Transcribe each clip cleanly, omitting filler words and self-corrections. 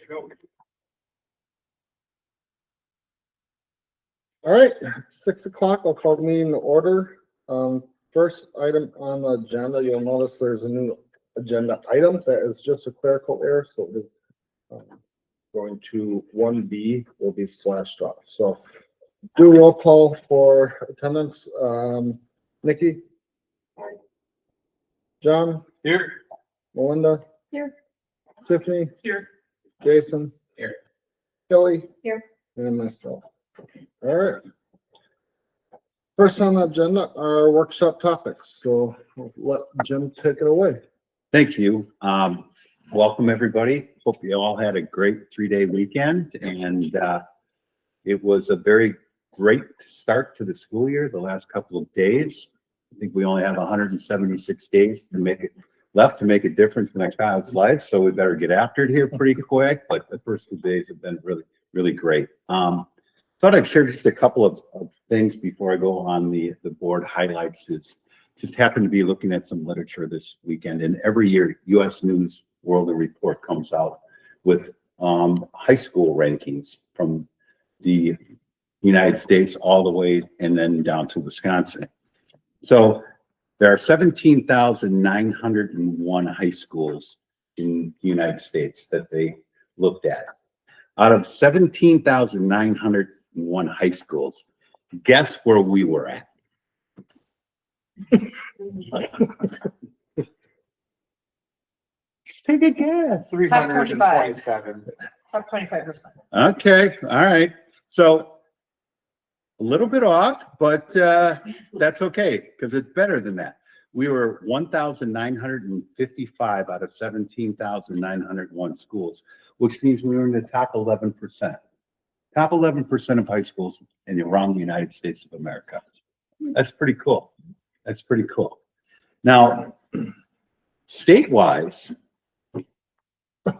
go. All right, 6 o'clock, I'll call the meeting to order. First item on the agenda, you'll notice there's a new agenda item that is just a clerical error, so it's going to 1B will be slashed off. So do roll call for attendance. Nikki? John? Here. Melinda? Here. Tiffany? Here. Jason? Here. Kelly? Here. And myself. All right. First on the agenda are workshop topics, so we'll let Jim take it away. Thank you. Welcome, everybody. Hope you all had a great 3-day weekend, and it was a very great start to the school year, the last couple of days. I think we only have 176 days to make it left to make a difference in our child's life, so we better get after it here pretty quick, but the first 2 days have been really, really great. Thought I'd share just a couple of things before I go on the board highlights. Is just happened to be looking at some literature this weekend, and every year U.S. News World Report comes out with high school rankings from the United States all the way and then down to Wisconsin. So there are 17,901 high schools in the United States that they looked at. Out of 17,901 high schools, guess where we were at? Just take a guess. 327. Top 25%. Okay, all right. So a little bit off, but that's okay because it's better than that. We were 1,955 out of 17,901 schools, which means we were in the top 11%. Top 11% of high schools in around the United States of America. That's pretty cool. That's pretty cool. Now, state-wise,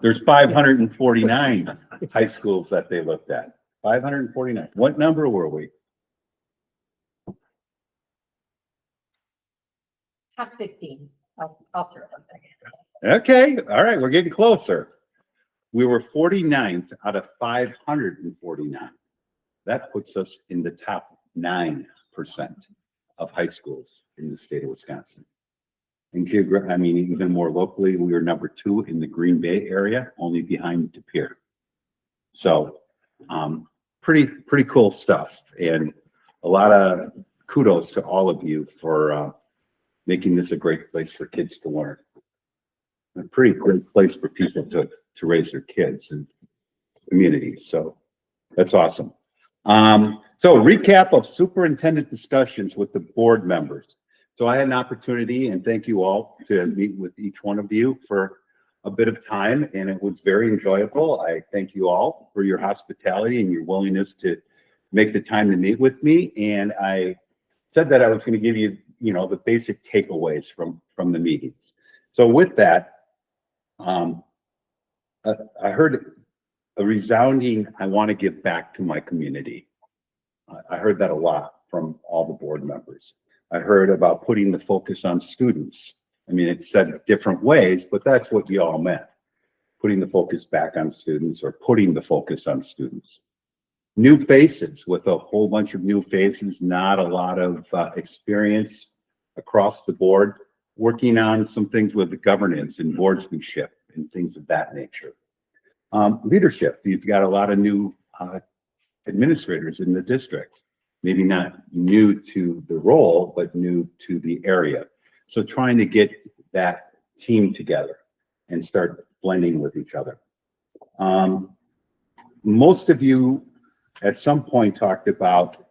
there's 549 high schools that they looked at. 549. What number were we? Top 15. I'll throw it up there. Okay, all right, we're getting closer. We were 49th out of 549. That puts us in the top 9% of high schools in the state of Wisconsin. And I mean, even more locally, we were number 2 in the Green Bay area, only behind De Pere. So, pretty cool stuff, and a lot of kudos to all of you for making this a great place for kids to learn. A pretty great place for people to raise their kids and communities. So that's awesome. So recap of superintendent discussions with the board members. So I had an opportunity, and thank you all, to meet with each one of you for a bit of time, and it was very enjoyable. I thank you all for your hospitality and your willingness to make the time to meet with me. And I said that I was going to give you, the basic takeaways from the meetings. So with that, I heard a resounding, I want to give back to my community. I heard that a lot from all the board members. I heard about putting the focus on students. I mean, it's said different ways, but that's what you all meant. Putting the focus back on students, or putting the focus on students. New faces, with a whole bunch of new faces, not a lot of experience across the board, working on some things with the governance and boardsmanship and things of that nature. Leadership, you've got a lot of new administrators in the district, maybe not new to the role, but new to the area. So trying to get that team together and start blending with each other. Most of you at some point talked about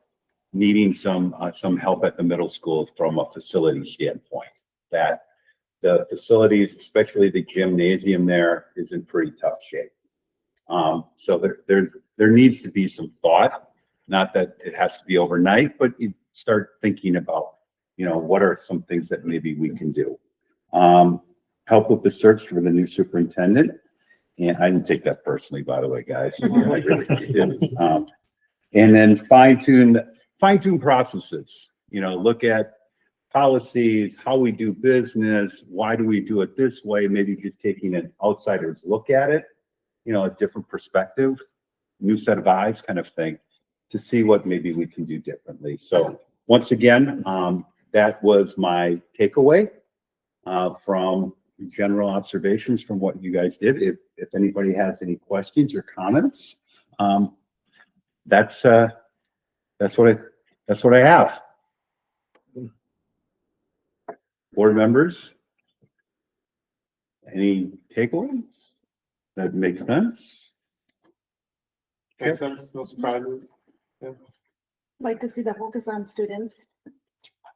needing some help at the middle school from a facility standpoint. That the facilities, especially the gymnasium there, is in pretty tough shape. So there needs to be some thought, not that it has to be overnight, but you start thinking about, what are some things that maybe we can do. Help with the search for the new superintendent. And I didn't take that personally, by the way, guys. I really didn't. And then fine tune processes, look at policies, how we do business, why do we do it this way, maybe just taking an outsider's look at it a different perspective, new set of eyes kind of thing, to see what maybe we can do differently. So once again, that was my takeaway from general observations from what you guys did. If anybody has any questions or comments, that's what I have. Board members, any takeaways? That makes sense? Makes sense, no surprises. Like to see the focus on students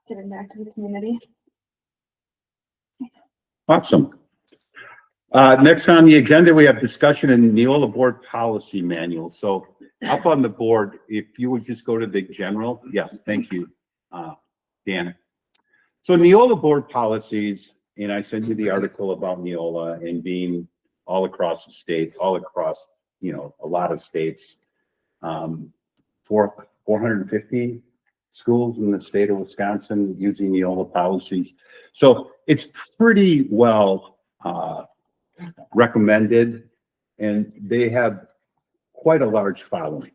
getting back to the community. Awesome. Next on the agenda, we have discussion in Neola Board Policy Manual. So up on the board, if you would just go to the general, yes, thank you, Dan. So Neola Board Policies, and I sent you the article about Neola and being all across the state, all across, a lot of states. 450 schools in the state of Wisconsin using Neola policies. So it's pretty well recommended, and they have quite a large following.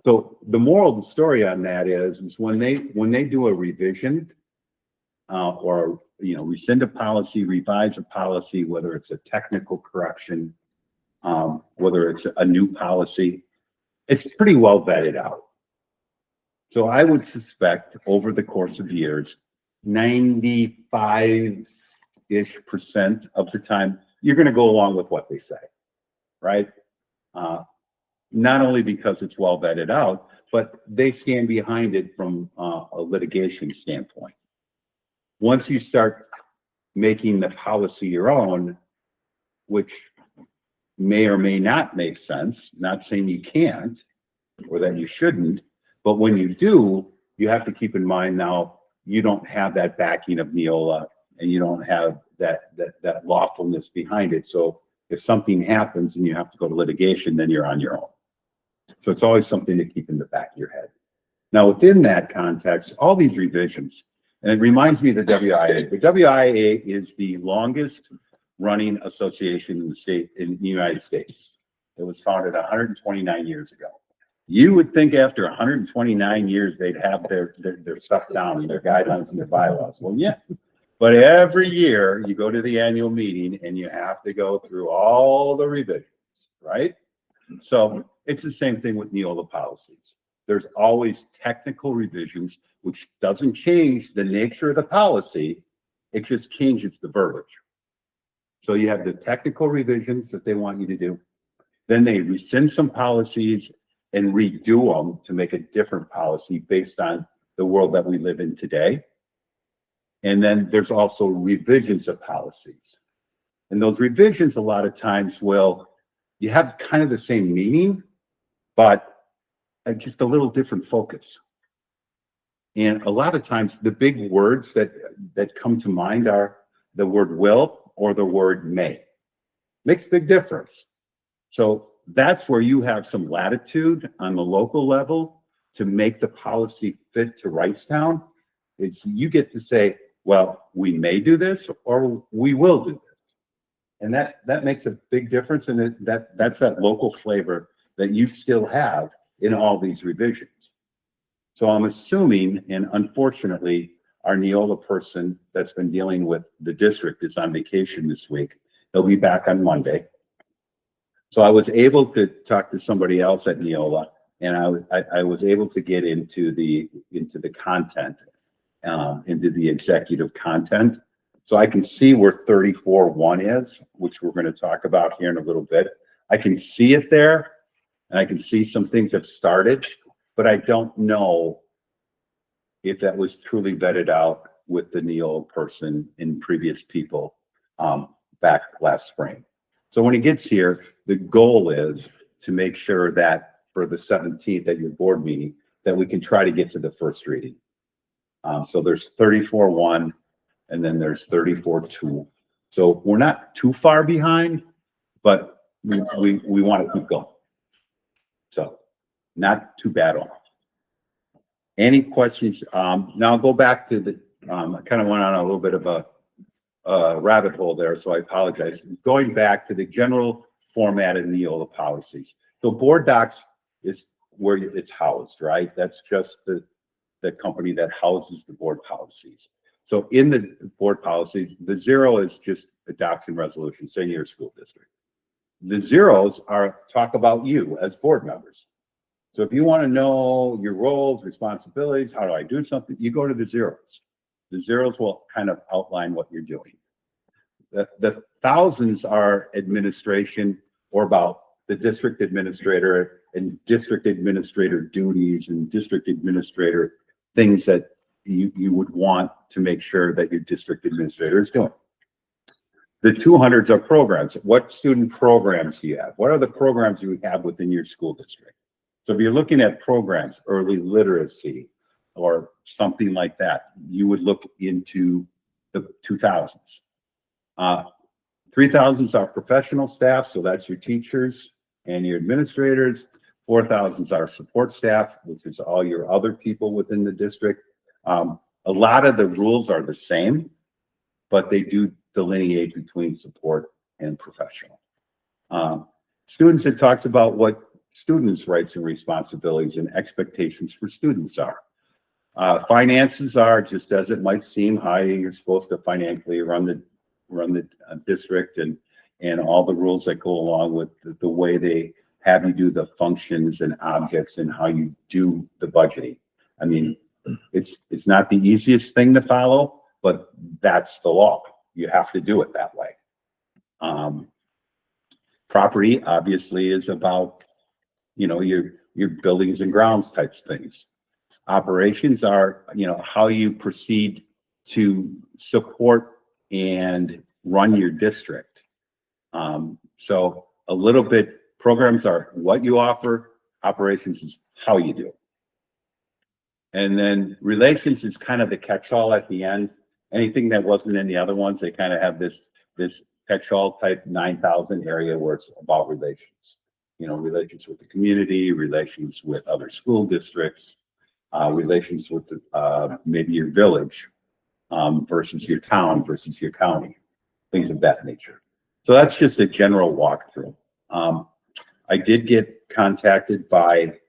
So the moral of the story on that is when they do a revision or rescind a policy, revise a policy, whether it's a technical correction, whether it's a new policy, it's pretty well vetted out. So I would suspect over the course of years, 95-ish% of the time, you're going to go along with what they say, right? Not only because it's well vetted out, but they stand behind it from a litigation standpoint. Once you start making the policy your own, which may or may not make sense, not saying you can't or that you shouldn't, but when you do, you have to keep in mind now you don't have that backing of Neola and you don't have that lawfulness behind it. So if something happens and you have to go to litigation, then you're on your own. So it's always something to keep in the back of your head. Now, within that context, all these revisions, and it reminds me of the WIA. The WIA is the longest running association in the United States. It was founded 129 years ago. You would think after 129 years, they'd have their stuff down, their guidelines and their bylaws. Well, yeah, but every year you go to the annual meeting and you have to go through all the revisions, right? So it's the same thing with Neola policies. There's always technical revisions, which doesn't change the nature of the policy. It just changes the verbiage. So you have the technical revisions that they want you to do. Then they rescind some policies and redo them to make a different policy based on the world that we live in today. And then there's also revisions of policies. And those revisions a lot of times you have kind of the same meaning, but just a little different focus. And a lot of times the big words that come to mind are the word will or the word may. Makes a big difference. So that's where you have some latitude on the local level to make the policy fit to Wrightstown. It's you get to say, well, we may do this or we will do this. And that makes a big difference. And that's that local flavor that you still have in all these revisions. So I'm assuming, and unfortunately, our Neola person that's been dealing with the district is on vacation this week. He'll be back on Monday. So I was able to talk to somebody else at Neola, and I was able to get into the content, into the executive content. So I can see where 34.1 is, which we're going to talk about here in a little bit. I can see it there, and I can see some things have started, but I don't know if that was truly vetted out with the Neola person and previous people back last spring. So when he gets here, the goal is to make sure that for the 17th at your board meeting, that we can try to get to the first reading. So there's 34.1 and then there's 34.2. So we're not too far behind, but we want to keep going. So not too bad off. Any questions? Now I'll go back to the, I kind of went on a little bit of a rabbit hole there, so I apologize. Going back to the general formatted Neola policies. So board docs is where it's housed, right? That's just the company that houses the board policies. So in the board policy, the 0 is just adoption resolution, say in your school district. The zeros are talk about you as board members. So if you want to know your roles, responsibilities, how do I do something, you go to the zeros. The zeros will kind of outline what you're doing. The thousands are administration, or about the district administrator and district administrator duties and district administrator things that you would want to make sure that your district administrator is doing. The 200s are programs. What student programs do you have? What are the programs you have within your school district? So if you're looking at programs, early literacy or something like that, you would look into the 2000s. 3000s are professional staff, so that's your teachers and your administrators. 4000s are support staff, which is all your other people within the district. A lot of the rules are the same, but they do delineate between support and professional. Students, it talks about what students' rights and responsibilities and expectations for students are. Finances are, just as it might seem, how you're supposed to financially run the district and all the rules that go along with the way they have you do the functions and objects and how you do the budgeting. I mean, it's not the easiest thing to follow, but that's the law. You have to do it that way. Property obviously is about, your buildings and grounds types things. Operations are, how you proceed to support and run your district. So a little bit, programs are what you offer, operations is how you do it. And then relations is kind of the catch-all at the end. Anything that wasn't in the other ones, they kind of have this catch-all type 9,000 area where it's about relations. Relations with the community, relations with other school districts, relations with maybe your village versus your town versus your county, things of that nature. So that's just a general walkthrough. I did get contacted by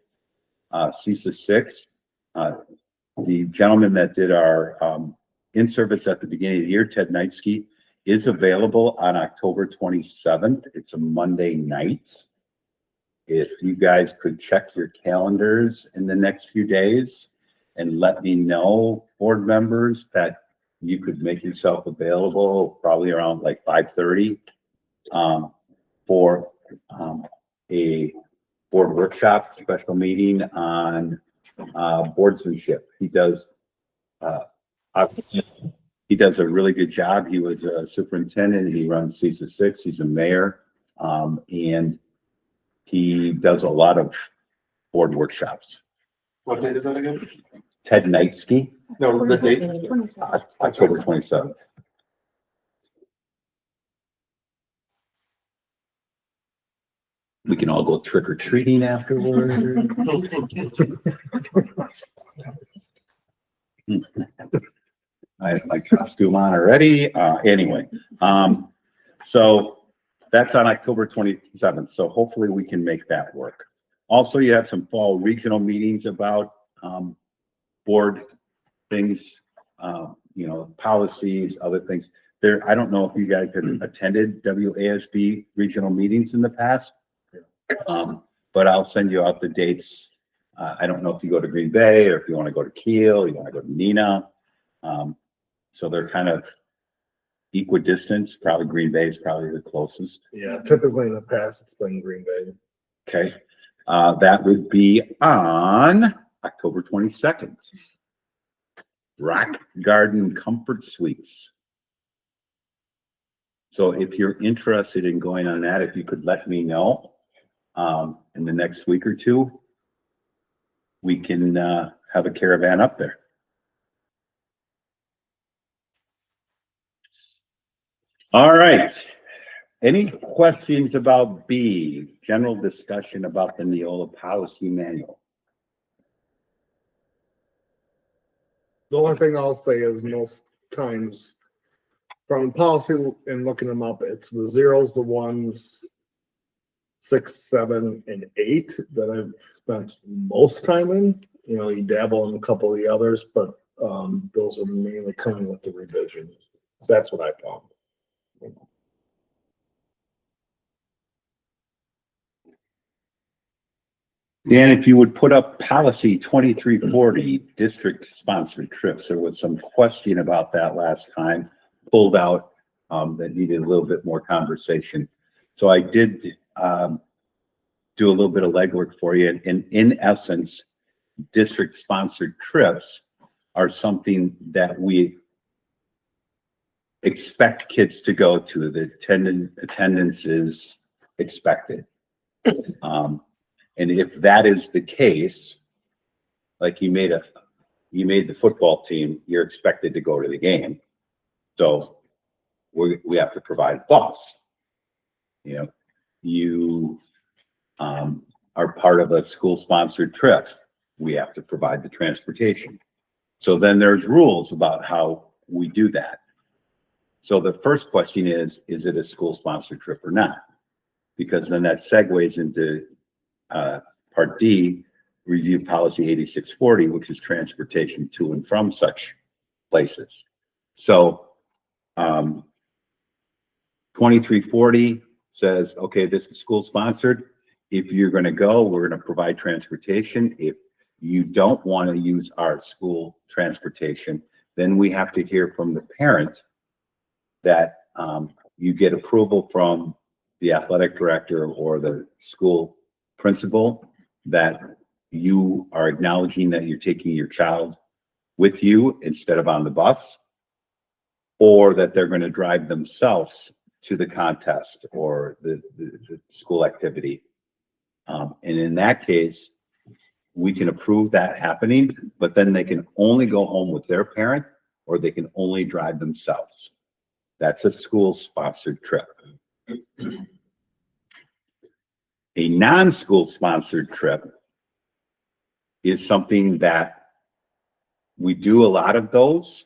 CISA 6. The gentleman that did our in-service at the beginning of the year, Ted Knightsky, is available on October 27th. It's a Monday night. If you guys could check your calendars in the next few days and let me know, board members, that you could make yourself available probably around like 5:30 for a board workshop, special meeting on boardsmanship. He does a really good job. He was a superintendent. He runs CISA 6. He's a mayor, and he does a lot of board workshops. What date is that again? Ted Knightsky, No, the date. 27. October 27th. We can all go trick or treating afterward. I have my costume on already. Anyway, so that's on October 27th. So hopefully we can make that work. Also, you have some fall regional meetings about board things, policies, other things. I don't know if you guys have attended WASB regional meetings in the past, but I'll send you out the dates. I don't know if you go to Green Bay or if you want to go to Kiel, you want to go to Neenah. So they're kind of equidistant. Probably Green Bay is probably the closest. Yeah, typically in the past, it's been Green Bay. Okay. That would be on October 22nd. Rock Garden Comfort Suites. So if you're interested in going on that, if you could let me know in the next week or two, we can have a caravan up there. All right. Any questions about B, general discussion about the Neola policy manual? The only thing I'll say is most times from policy and looking them up, it's the zeros, the ones, 6, 7, and 8 that I've spent most time in. You know, you dabble in a couple of the others, but those are mainly coming with the revisions. So that's what I found. Dan, if you would put up policy 2340, district sponsored trips, there was some question about that last time, pulled out, that needed a little bit more conversation. So I did, do a little bit of legwork for you. And in essence, district sponsored trips are something that we expect kids to go to. The attendance is expected. And if that is the case, like you made the football team, you're expected to go to the game. So we have to provide a bus. You know, you are part of a school sponsored trip. We have to provide the transportation. So then there's rules about how we do that. So the first question is it a school sponsored trip or not? Because then that segues into Part D, review policy 8640, which is transportation to and from such places. So 2340 says, okay, this is school sponsored. If you're going to go, we're going to provide transportation. If you don't want to use our school transportation, then we have to hear from the parent that you get approval from the athletic director or the school principal that you are acknowledging that you're taking your child with you instead of on the bus, or that they're going to drive themselves to the contest or the school activity. And in that case, we can approve that happening, but then they can only go home with their parent or they can only drive themselves. That's a school sponsored trip. A non-school sponsored trip is something that we do a lot of those.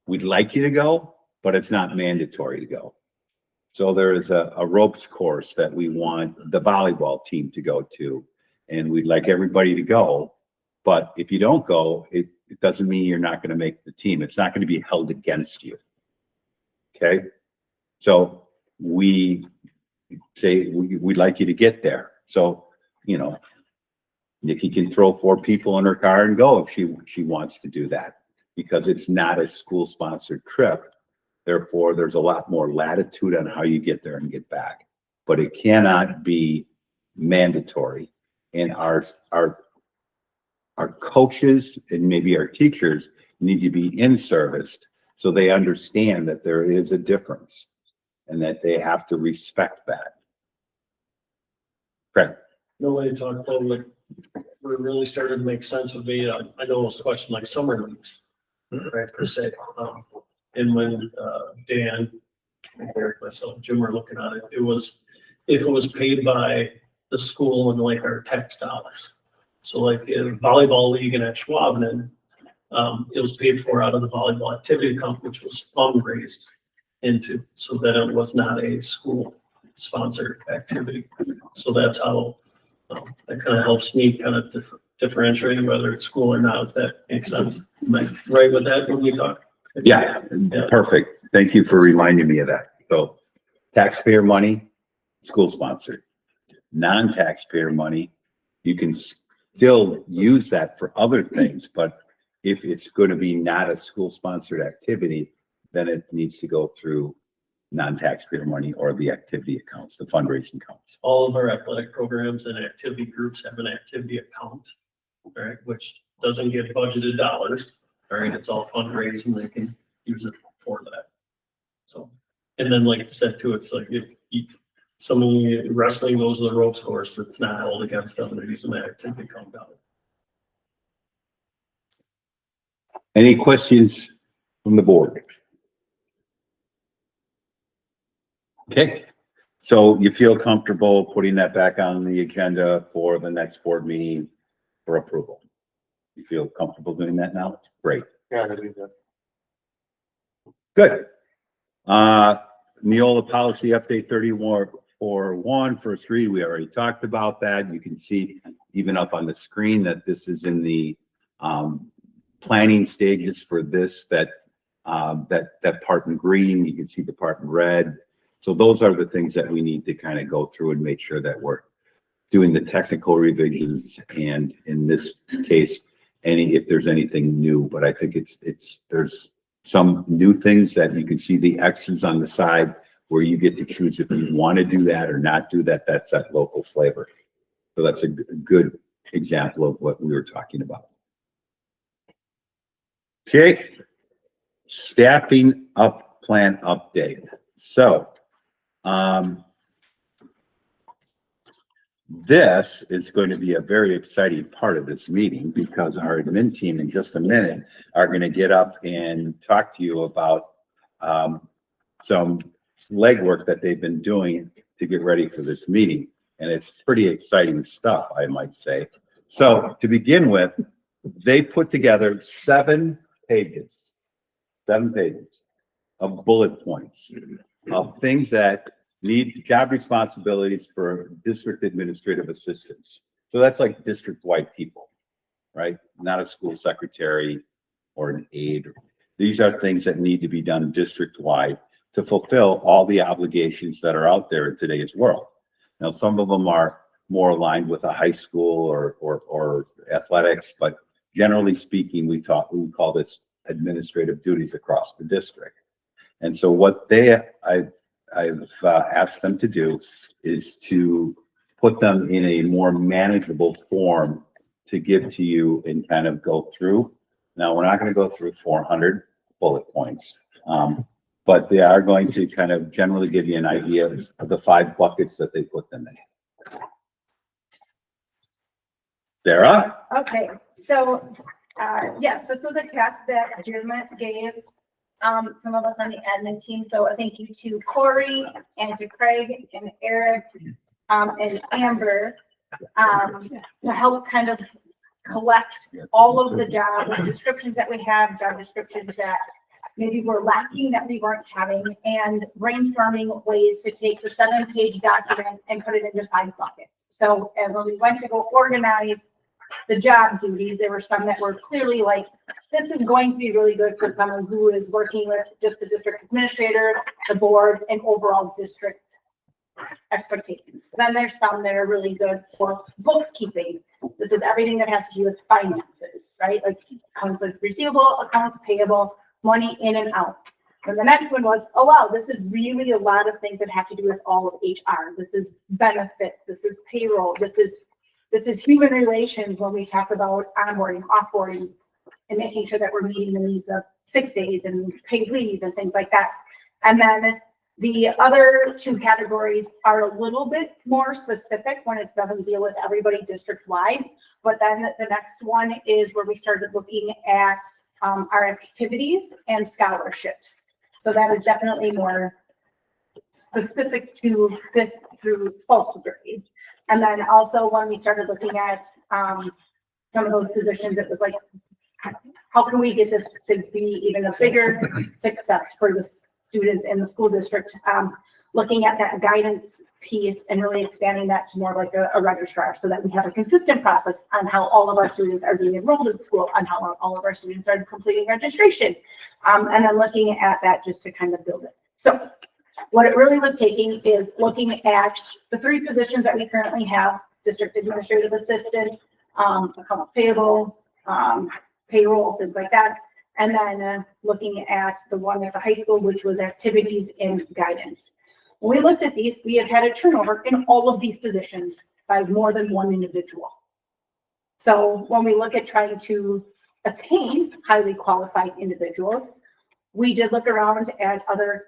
We'd like you to go, but it's not mandatory to go. So there is a ropes course that we want the volleyball team to go to, and we'd like everybody to go. But if you don't go, it doesn't mean you're not going to make the team. It's not going to be held against you. Okay? So we say we'd like you to get there. So, you know, Nikki can throw 4 people in her car and go if she wants to do that, because it's not a school sponsored trip. Therefore, there's a lot more latitude on how you get there and get back, but it cannot be mandatory. And our coaches and maybe our teachers need to be in service so they understand that there is a difference and that they have to respect that. Correct. No way to talk about like where it really started to make sense would be, I know it was a question like summer leagues, right, per se. And when Dan, Eric, myself, Jim were looking at it, it was, if it was paid by the school and like our tax dollars. So like in volleyball league and at Schwabman, it was paid for out of the volleyball activity account, which was fundraised into, so that it was not a school sponsored activity. So that's how that kind of helps me kind of differentiate whether it's school or not, if that makes sense. Am I right with that when we talk? Yeah, perfect. Thank you for reminding me of that. So taxpayer money, school sponsored. Non-taxpayer money, you can still use that for other things, but if it's going to be not a school sponsored activity, then it needs to go through non-taxpayer money or the activity accounts, the fundraising accounts. All of our athletic programs and activity groups have an activity account, right, which doesn't get budgeted dollars. All right, it's all fundraised and they can use it for that. So, and then like I said too, it's like if somebody wrestling goes to the ropes course, that's not held against them, they're using that activity account dollar. Any questions from the board? Okay, so you feel comfortable putting that back on the agenda for the next board meeting for approval? You feel comfortable doing that now? Great. Yeah, I believe that. Good. Neola policy update 4.1, first read, we already talked about that. You can see even up on the screen that this is in the planning stages for this, that part in green, you can see the part in red. So those are the things that we need to kind of go through and make sure that we're doing the technical revisions, and in this case, if there's anything new. But I think there's some new things that you can see the X's on the side where you get to choose if you want to do that or not do that. That's that local flavor. So that's a good example of what we were talking about. Okay, staffing up plan update. So this is going to be a very exciting part of this meeting, because our admin team in just a minute are going to get up and talk to you about some legwork that they've been doing to get ready for this meeting. And it's pretty exciting stuff, I might say. So to begin with, they put together 7 pages of bullet points of things that need job responsibilities for district administrative assistants. So that's like district-wide people, right? Not a school secretary or an aide. These are things that need to be done district-wide to fulfill all the obligations that are out there in today's world. Now, some of them are more aligned with a high school or athletics, but generally speaking, we call this administrative duties across the district. And so what I've asked them to do is to put them in a more manageable form to give to you and kind of go through. Now, we're not going to go through 400 bullet points, but they are going to kind of generally give you an idea of the 5 buckets that they put them in. Sarah? Okay, so, yes, this was a task that Jim gave some of us on the admin team. So a thank you to Corey and to Craig and Eric and Amber to help kind of collect all of the job descriptions that we have, job descriptions that maybe we're lacking that we weren't having, and brainstorming ways to take the 7-page document and put it into 5 buckets. So when we went to go organize the job duties, there were some that were clearly like, this is going to be really good for someone who is working with just the district administrator, the board, and overall district expectations. Then there's some that are really good for bookkeeping. This is everything that has to do with finances, right? Like accounts receivable, accounts payable, money in and out. And the next one was, oh wow, this is really a lot of things that have to do with all of HR. This is benefit, this is payroll, this is human relations when we talk about onboarding, offboarding, and making sure that we're meeting the needs of sick days and paid leave and things like that. And then the other 2 categories are a little bit more specific when it doesn't deal with everybody district-wide. But then the next one is where we started looking at our activities and scholarships. So that is definitely more specific to 5th through 12th grade. And then also when we started looking at some of those positions, it was like, how can we get this to be even a bigger success for the students in the school district? Looking at that guidance piece and really expanding that to more like a registrar, so that we have a consistent process on how all of our students are being enrolled in school, on how all of our students are completing registration. And then looking at that just to kind of build it. So what it really was taking is looking at the 3 positions that we currently have: district administrative assistant, accounts payable, payroll, things like that. And then looking at the one at the high school, which was activities and guidance. When we looked at these, we had a turnover in all of these positions by more than 1 individual. So when we look at trying to attain highly qualified individuals, we did look around at other,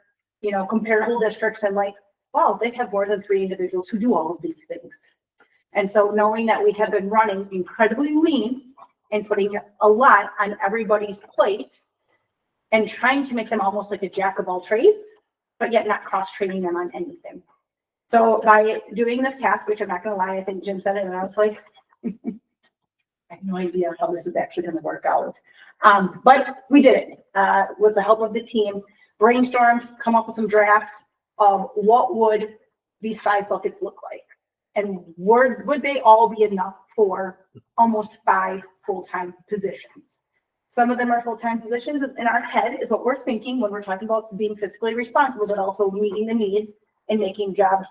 comparable districts and like, wow, they have more than 3 individuals who do all of these things. And so knowing that we have been running incredibly lean and putting a lot on everybody's plate and trying to make them almost like a jack of all trades, but yet not cross-training them on anything. So by doing this task, which I'm not going to lie, I think Jim said it, and I was like, I have no idea how this is actually going to work out. But we did it with the help of the team, brainstormed, come up with some drafts of what would these 5 buckets look like? And would they all be enough for almost 5 full-time positions? Some of them are full-time positions in our head is what we're thinking when we're talking about being fiscally responsible, but also meeting the needs and making jobs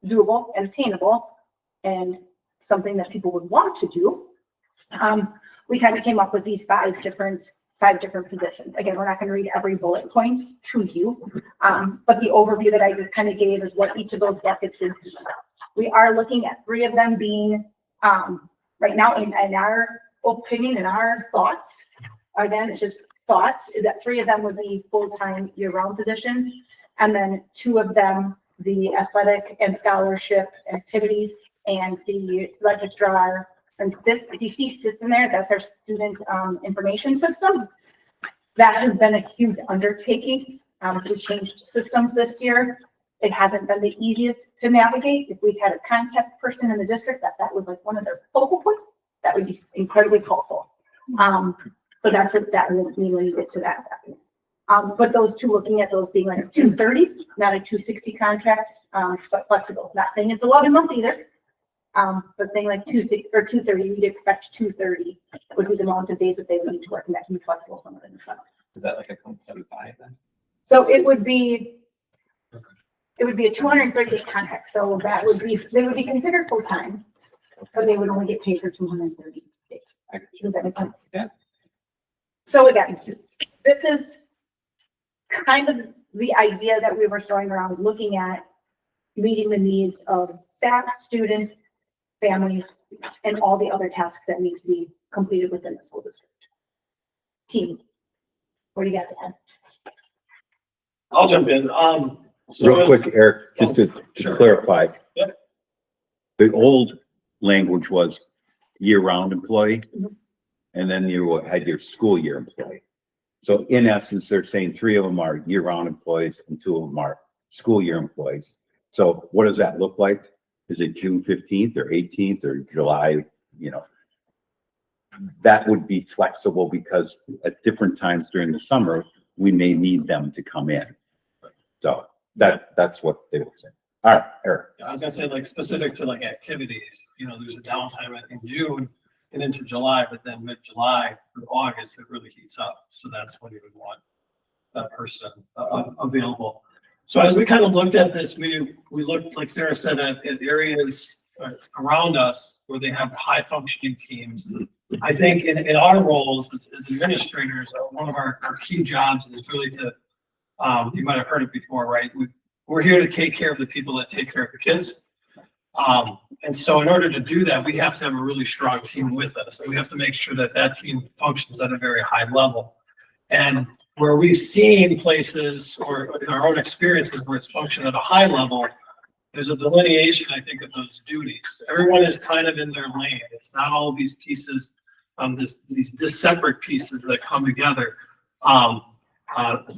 doable and attainable and something that people would want to do. We kind of came up with these 5 different positions. Again, we're not going to read every bullet point to you, but the overview that I just kind of gave is what each of those buckets is. We are looking at 3 of them being, right now, in our opinion and our thoughts, again, it's just thoughts, is that 3 of them would be full-time year-round positions, and then 2 of them, the athletic and scholarship activities, and the registrar and SIS. If you see SIS in there, that's our student information system. That has been a huge undertaking. We changed systems this year. It hasn't been the easiest to navigate. If we had a contact person in the district that was like one of their focal points, that would be incredibly helpful. But that's what that would mean when you get to that. But those 2, looking at those being like a 230, not a 260 contract, but flexible. Not saying it's 11 month either. But saying like 260 or 230, you'd expect 230 would be the amount of days that they would need to work, and that can be flexible some of the summer. Is that like a 0.75 then? So it would be a 230-day contract. So that would be, they would be considered full-time, but they would only get paid for 230 days. Does that make sense? Yeah. So again, this is kind of the idea that we were throwing around, looking at meeting the needs of staff, students, families, and all the other tasks that need to be completed within the school district. Team, what do you got to add? I'll jump in. Real quick, Eric, just to Sure. clarify. Yep. The old language was year-round employee, Mhm. and then you had your school year employee. So in essence, they're saying 3 of them are year-round employees and 2 of them are school year employees. So what does that look like? Is it June 15th or 18th or July? You know, that would be flexible because at different times during the summer, we may need them to come in. So that's what they were saying. All right, Eric. I was gonna say, like, specific to like activities, there's a downtime in June and into July, but then mid-July through August, it really heats up. So that's when you would want that person available. So as we kind of looked at this, we looked, like Sarah said, at areas around us where they have high functioning teams. I think in our roles as administrators, one of our key jobs is really to, you might have heard it before, right? We're here to take care of the people that take care of the kids. And so in order to do that, we have to have a really strong team with us. And we have to make sure that that team functions at a very high level. And where we've seen places or in our own experiences where it's functioned at a high level, there's a delineation, I think, of those duties. Everyone is kind of in their lane. It's not all these pieces, these separate pieces that come together.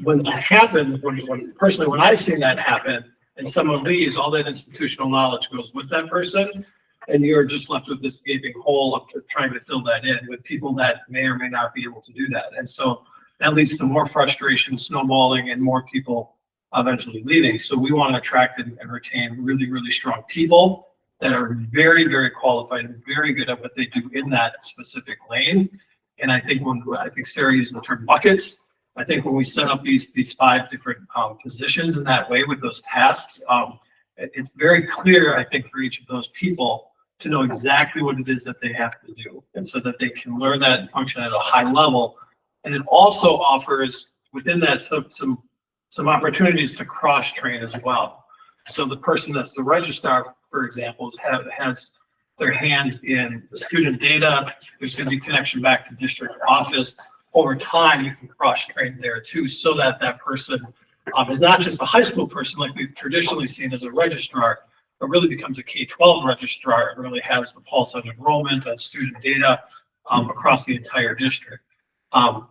When that happens, when I've seen that happen, and someone leaves, all that institutional knowledge goes with that person, and you're just left with this gaping hole of trying to fill that in with people that may or may not be able to do that. And so that leads to more frustration, snowballing, and more people eventually leaving. So we want to attract and retain really, really strong people that are very, very qualified and very good at what they do in that specific lane. And I think Sarah used the term buckets. I think when we set up these 5 different positions in that way with those tasks, it's very clear, I think, for each of those people to know exactly what it is that they have to do, and so that they can learn that and function at a high level. And it also offers within that some opportunities to cross train as well. So the person that's the registrar, for example, has their hands in the student data. There's going to be connection back to district office. Over time, you can cross-train there too, so that that person is not just a high school person like we've traditionally seen as a registrar, but really becomes a K-12 registrar and really has the pulse on enrollment, on student data across the entire district.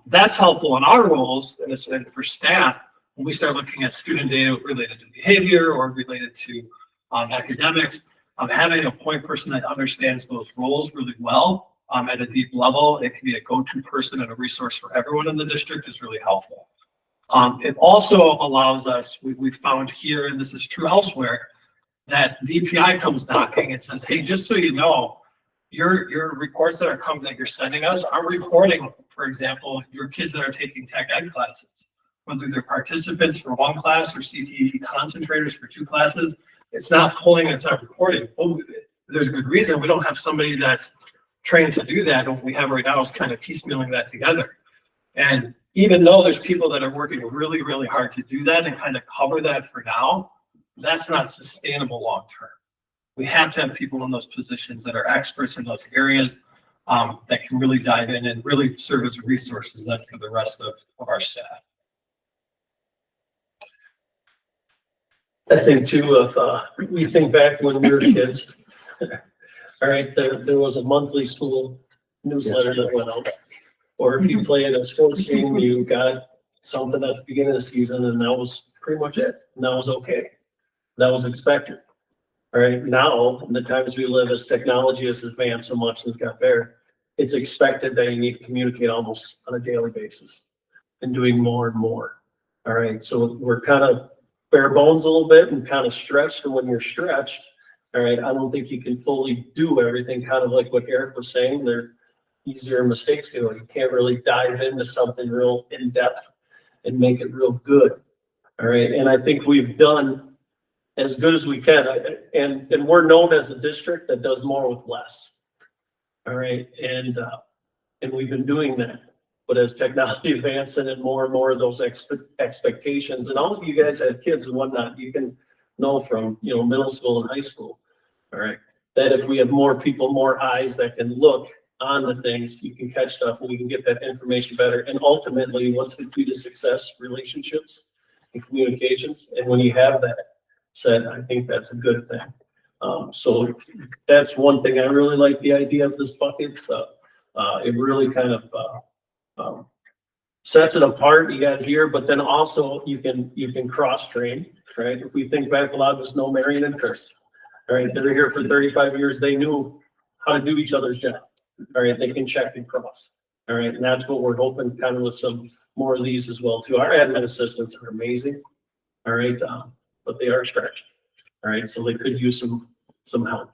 That's helpful in our roles, and for staff, when we start looking at student data related to behavior or related to academics, having a point person that understands those roles really well at a deep level, it can be a go-to person and a resource for everyone in the district is really helpful. It also allows us, we found here, and this is true elsewhere, that DPI comes knocking and says, hey, just so you know, your reports that are coming, that you're sending us are reporting, for example, your kids that are taking tech ed classes, whether they're participants for one class or CTE concentrators for 2 classes. It's not pulling, it's not reporting. Oh, there's a good reason. We don't have somebody that's trained to do that. What we have right now is kind of piecemealing that together. And even though there's people that are working really, really hard to do that and kind of cover that for now, that's not sustainable long-term. We have to have people in those positions that are experts in those areas that can really dive in and really serve as resources then for the rest of our staff. I think too, if we think back when we were kids, all right, there was a monthly school newsletter that went out. Or if you played a sports team, you got something at the beginning of the season, and that was pretty much it. And that was okay. That was expected. All right, now, in the times we live, as technology has advanced so much and has got better, it's expected that you need to communicate almost on a daily basis and doing more and more. All right, so we're kind of bare bones a little bit and kind of stretched. And when you're stretched, all right, I don't think you can fully do everything, kind of like what Eric was saying. There are easier mistakes to do. You can't really dive into something real in depth and make it real good. All right, and I think we've done as good as we can, and we're known as a district that does more with less. All right, and we've been doing that. But as technology advances and more of those expectations, and all of you guys have kids and whatnot, you can know from middle school and high school. All right, that if we have more people, more eyes that can look on the things, you can catch stuff, and we can get that information better. And ultimately, what's the key to success? Relationships and communications. And when you have that said, I think that's a good thing. So that's one thing. I really like the idea of this bucket. So it really kind of sets it apart. You got here, but then also you can cross train, right? If we think back, a lot of us know Marion and Kirsten. All right, they're here for 35 years. They knew how to do each other's job. All right, they can check and cross. All right, and that's what we're hoping kind of with some more of these as well too. Our admin assistants are amazing. All right, but they are stretched. All right, so they could use some help.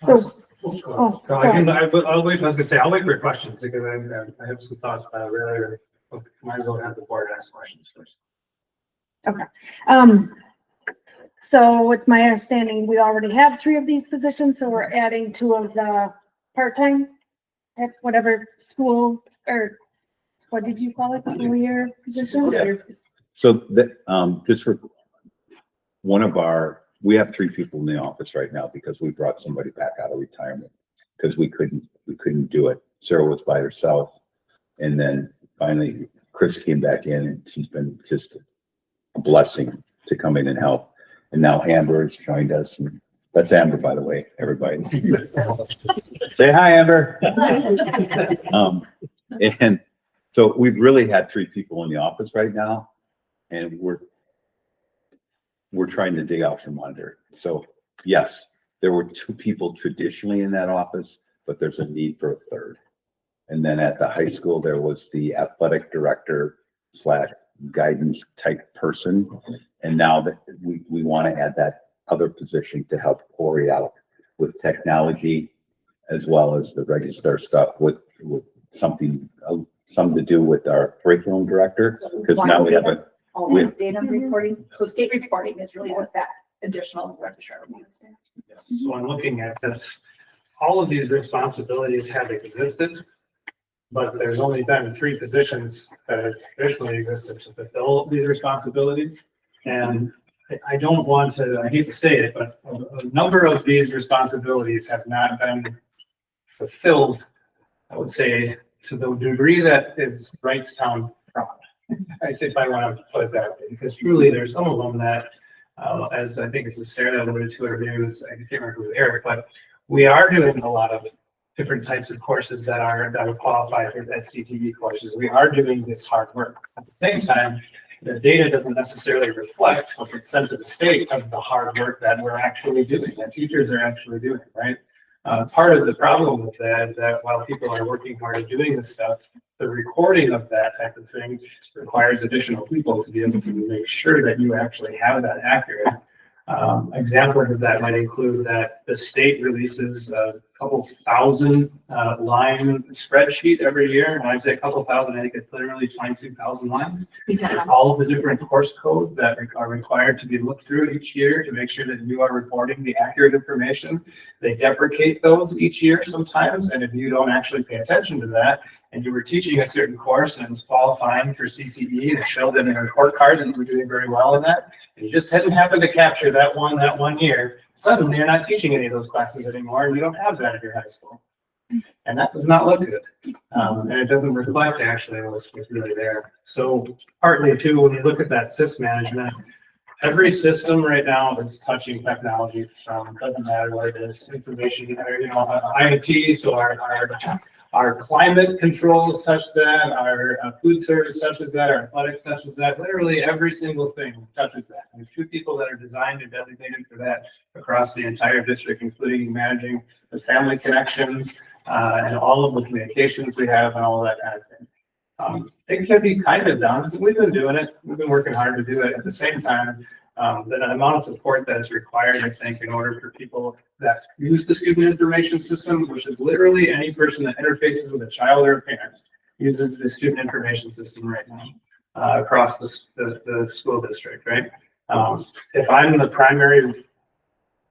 So, I'll wait. I was gonna say, I'll wait for your questions because I have some thoughts about it earlier. Might as well have the board ask questions first. okay. So it's my understanding we already have 3 of these positions, so we're adding 2 of the part-time at whatever school, or what did you call it, school year position? Yeah. So that, just for we have 3 people in the office right now because we brought somebody back out of retirement because we couldn't do it. Sarah was by herself. And then finally Chris came back in, and she's been just a blessing to come in and help. And now Amber has joined us, and that's Amber, by the way, everybody. Say hi, Amber. And so we've really had 3 people in the office right now, and we're trying to dig out from under. So yes, there were 2 people traditionally in that office, but there's a need for a 3rd. And then at the high school, there was the athletic director / guidance type person. And now that we want to add that other position to help Corey out with technology, as well as the register stuff with something to do with our curriculum director, because now we have a Always data reporting. So state reporting is really what that additional registrar means. Yes. So I'm looking at this. All of these responsibilities have existed, but there's only been 3 positions that have traditionally existed to fulfill these responsibilities. And I don't want to, I hate to say it, but a number of these responsibilities have not been fulfilled, I would say, to the degree that is Wrightstown proud. I think I want to put it that way, because truly there's some of them that, as I think it's Sarah that alluded to interviews, I can't remember who was Eric, but we are doing a lot of different types of courses that would qualify for SCTV courses. We are doing this hard work. At the same time, the data doesn't necessarily reflect what gets sent to the state of the hard work that we're actually doing, that teachers are actually doing, right? Part of the problem with that is that while people are working hard at doing this stuff, the recording of that type of thing requires additional people to be able to make sure that you actually have that accurate. Examples of that might include that the state releases a couple thousand line spreadsheet every year. And I say a couple thousand, I think it's literally 22,000 lines. It's all of the different course codes that are required to be looked through each year to make sure that you are reporting the accurate information. They deprecate those each year sometimes, and if you don't actually pay attention to that, and you were teaching a certain course and it was qualifying for CCE and it showed in a report card that you were doing very well in that, and you just hadn't happened to capture that one year, suddenly you're not teaching any of those classes anymore and you don't have that at your high school. And that does not look good. And it doesn't reflect actually what's really there. So partly too, when you look at that SIS management, every system right now is touching technology from, doesn't matter what it is, information, or, IoT, so our climate controls touch that, our food service touches that, our athletics touches that, literally every single thing touches that. There's 2 people that are designed and designated for that across the entire district, including managing the family connections and all of the communications we have and all of that kind of thing. It can be kind of done. We've been doing it. We've been working hard to do it. At the same time, the amount of support that is required, I think, in order for people that use the student information system, which is literally any person that interfaces with a child or a parent, uses the student information system right now across the school district, right? If I'm the primary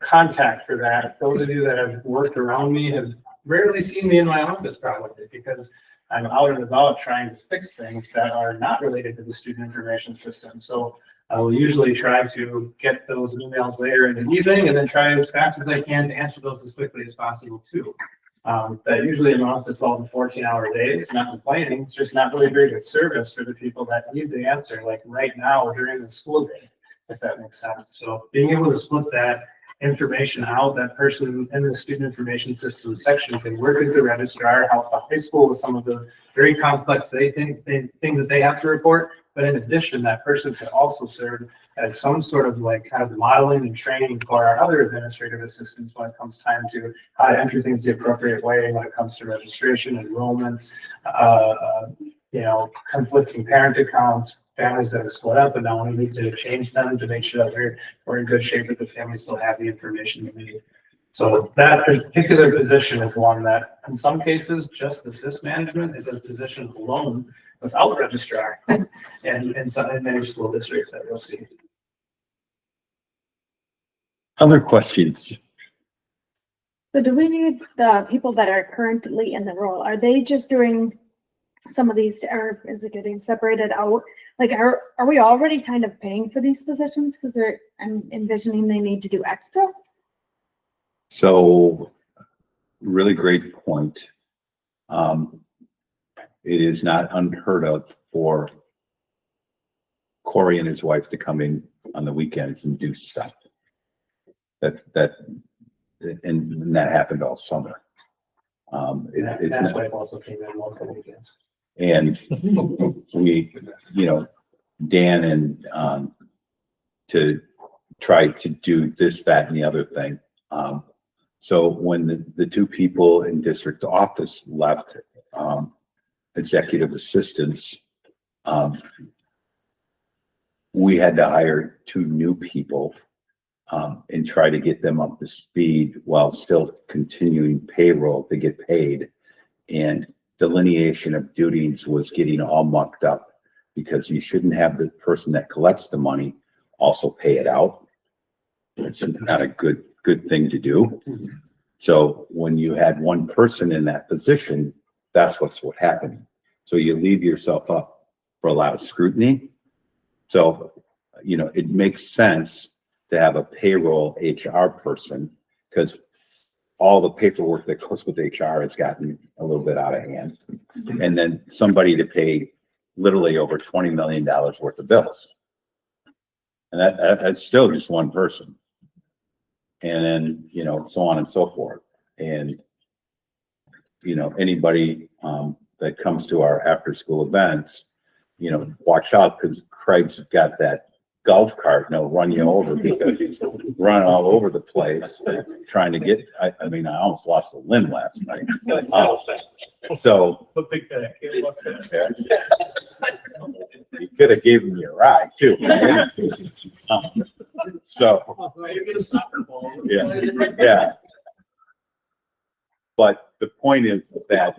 contact for that, those of you that have worked around me have rarely seen me in my office probably because I'm out and about trying to fix things that are not related to the student information system. So I will usually try to get those emails later in the evening and then try as fast as I can to answer those as quickly as possible too. That usually amounts to 12 to 14-hour days, not complaining. It's just not really very good service for the people that need the answer, like right now or during the school day, if that makes sense. So being able to split that information out, that person in the student information system section can work as the registrar, help the high school with some of the very complex things that they have to report. But in addition, that person could also serve as some sort of like kind of modeling and training for our other administrative assistants when it comes time to how to enter things the appropriate way when it comes to registration, enrollments, conflicting parent accounts, families that are split up, and now we need to change them to make sure that we're in good shape, that the families still have the information they need. So that particular position is one that, in some cases, just the SIS management is a position alone without registrar, and in many school districts that we'll see. Other questions? So do we need the people that are currently in the role? Are they just doing some of these, or is it getting separated out? Like, are we already kind of paying for these positions? Because I'm envisioning they need to do extra. So, really great point. It is not unheard of for Corey and his wife to come in on the weekends and do stuff. And that happened all summer. That's why it also came in multiple weekends. And we, Dan and to try to do this, that, and the other thing. So when the 2 people in district office left, executive assistants, we had to hire 2 new people and try to get them up to speed while still continuing payroll to get paid. And delineation of duties was getting all mucked up because you shouldn't have the person that collects the money also pay it out. It's not a good thing to do. So when you had one person in that position, that's what happened. So you leave yourself up for a lot of scrutiny. So, it makes sense to have a payroll HR person because all the paperwork that goes with HR has gotten a little bit out of hand. And then somebody to pay literally over $20 million worth of bills. And that's still just one person. And then, so on and so forth. And, anybody that comes to our after school events, watch out because Craig's got that golf cart and they'll run you over because you run all over the place trying to get, I mean, I almost lost a limb last night. So But big guy, can't walk fast. yeah, you could have given me a ride too. So, Maybe a soccer ball. yeah. But the point is that,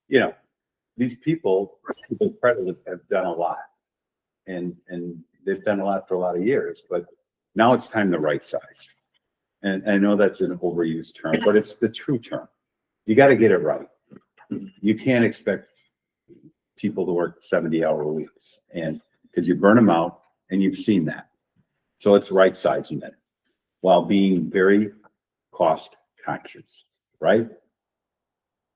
you know, these people, to the credit, have done a lot. And they've done a lot for a lot of years, but now it's time to right size. And I know that's an overused term, but it's the true term. You got to get it right. You can't expect people to work 70-hour weeks, and because you burn them out, and you've seen that. So it's right sizing it while being very cost conscious, right?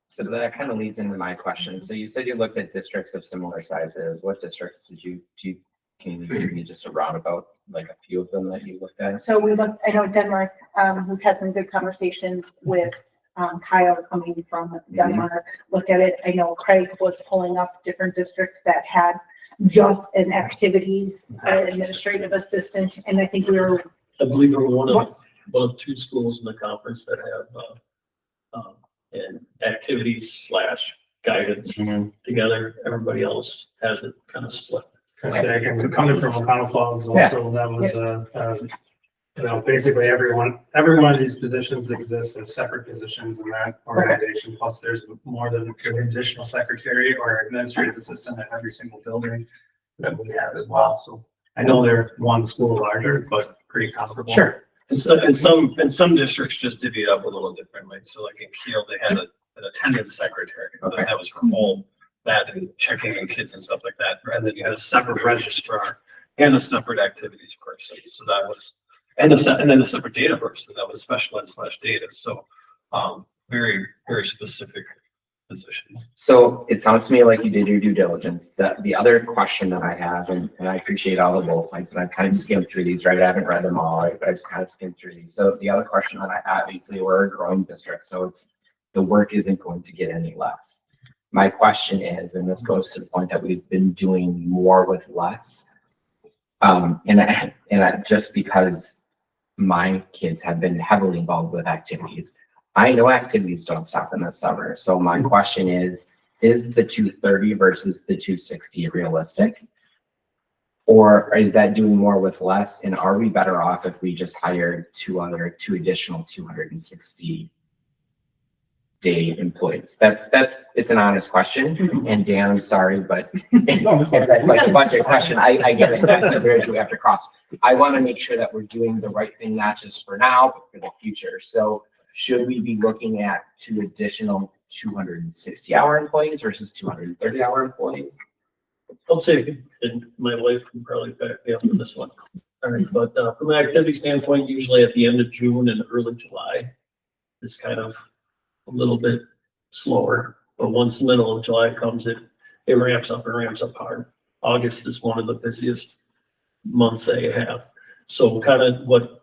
So that kind of leads into my question. So you said you looked at districts of similar sizes. What districts did you can you give me just a roundabout, like a few of them that you looked at? So we looked, I know Denmark, we've had some good conversations with Kyle coming from Denmark, looked at it. I know Craig was pulling up different districts that had just an activities administrative assistant, and I think we were, I believe we're one of two schools in the conference that have, and activities / guidance together. Everybody else has it kind of split. Coming from O'Connell Falls also, that was you know, basically every one of these positions exists as separate positions in that organization. Plus there's more than an additional secretary or administrative assistant at every single building that we have as well. So I know they're one school larger, but pretty comparable. Sure. And some districts just divvy it up a little differently. So like in Kiel, they had an attendance secretary. Okay. That was from home, that and checking in kids and stuff like that. And then you had a separate registrar and a separate activities person. So that was, and then a separate data person that was special ed / data. So very, very specific positions. So it sounds to me like you did your due diligence. The other question that I have, and I appreciate all the bullet points, and I've kind of skimmed through these, right? I haven't read them all, right? But I've just kind of skimmed through these. So the other question that I have, obviously, we're a growing district, so it's the work isn't going to get any less. My question is, and this goes to the point that we've been doing more with less. Just because my kids have been heavily involved with activities, I know activities don't stop in the summer. So my question is the 230 versus the 260 realistic? Or is that doing more with less? And are we better off if we just hired two additional 260 day employees? It's an honest question. And Dan, I'm sorry, but that's like a budget question. I get it. That's a bridge we have to cross. I want to make sure that we're doing the right thing, not just for now, but for the future. So should we be looking at two additional 260-hour employees versus 230-hour employees? I'll say, and my wife can probably back me up on this one. All right, but from an activity standpoint, usually at the end of June and early July is kind of a little bit slower. But once the middle of July comes, it ramps up and ramps up hard. August is one of the busiest months they have. So kind of what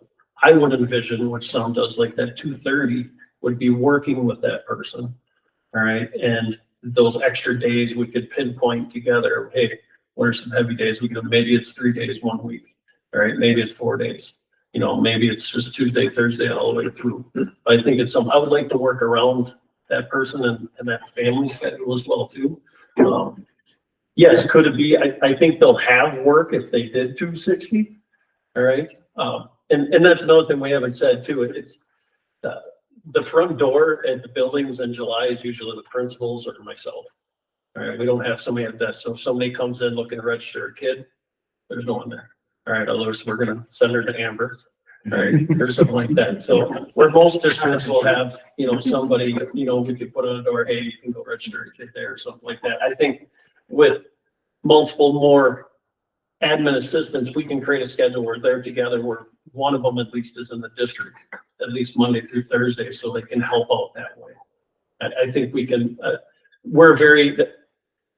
I would envision, which some does, like that 230 would be working with that person. All right. And those extra days we could pinpoint together. Hey, what are some heavy days? Maybe it's 3 days, 1 week. All right. Maybe it's 4 days. You know, maybe it's just Tuesday, Thursday, all the way through. I think it's I would like to work around that person and that family schedule as well too. Yes, could it be? I think they'll have work if they did 260. All right. And that's another thing we haven't said too. It's the front door at the buildings in July is usually the principals or myself. All right. We don't have somebody at that. So if somebody comes in looking to register a kid, there's no one there. All right. Otherwise, we're going to send her to Amber. All right. Or something like that. So where most districts will have, you know, somebody, you know, we could put on the door, hey, you can go register a kid there or something like that. I think with multiple more admin assistants, we can create a schedule where they're together, where one of them at least is in the district, at least Monday through Thursday, so they can help out that way. I think we can,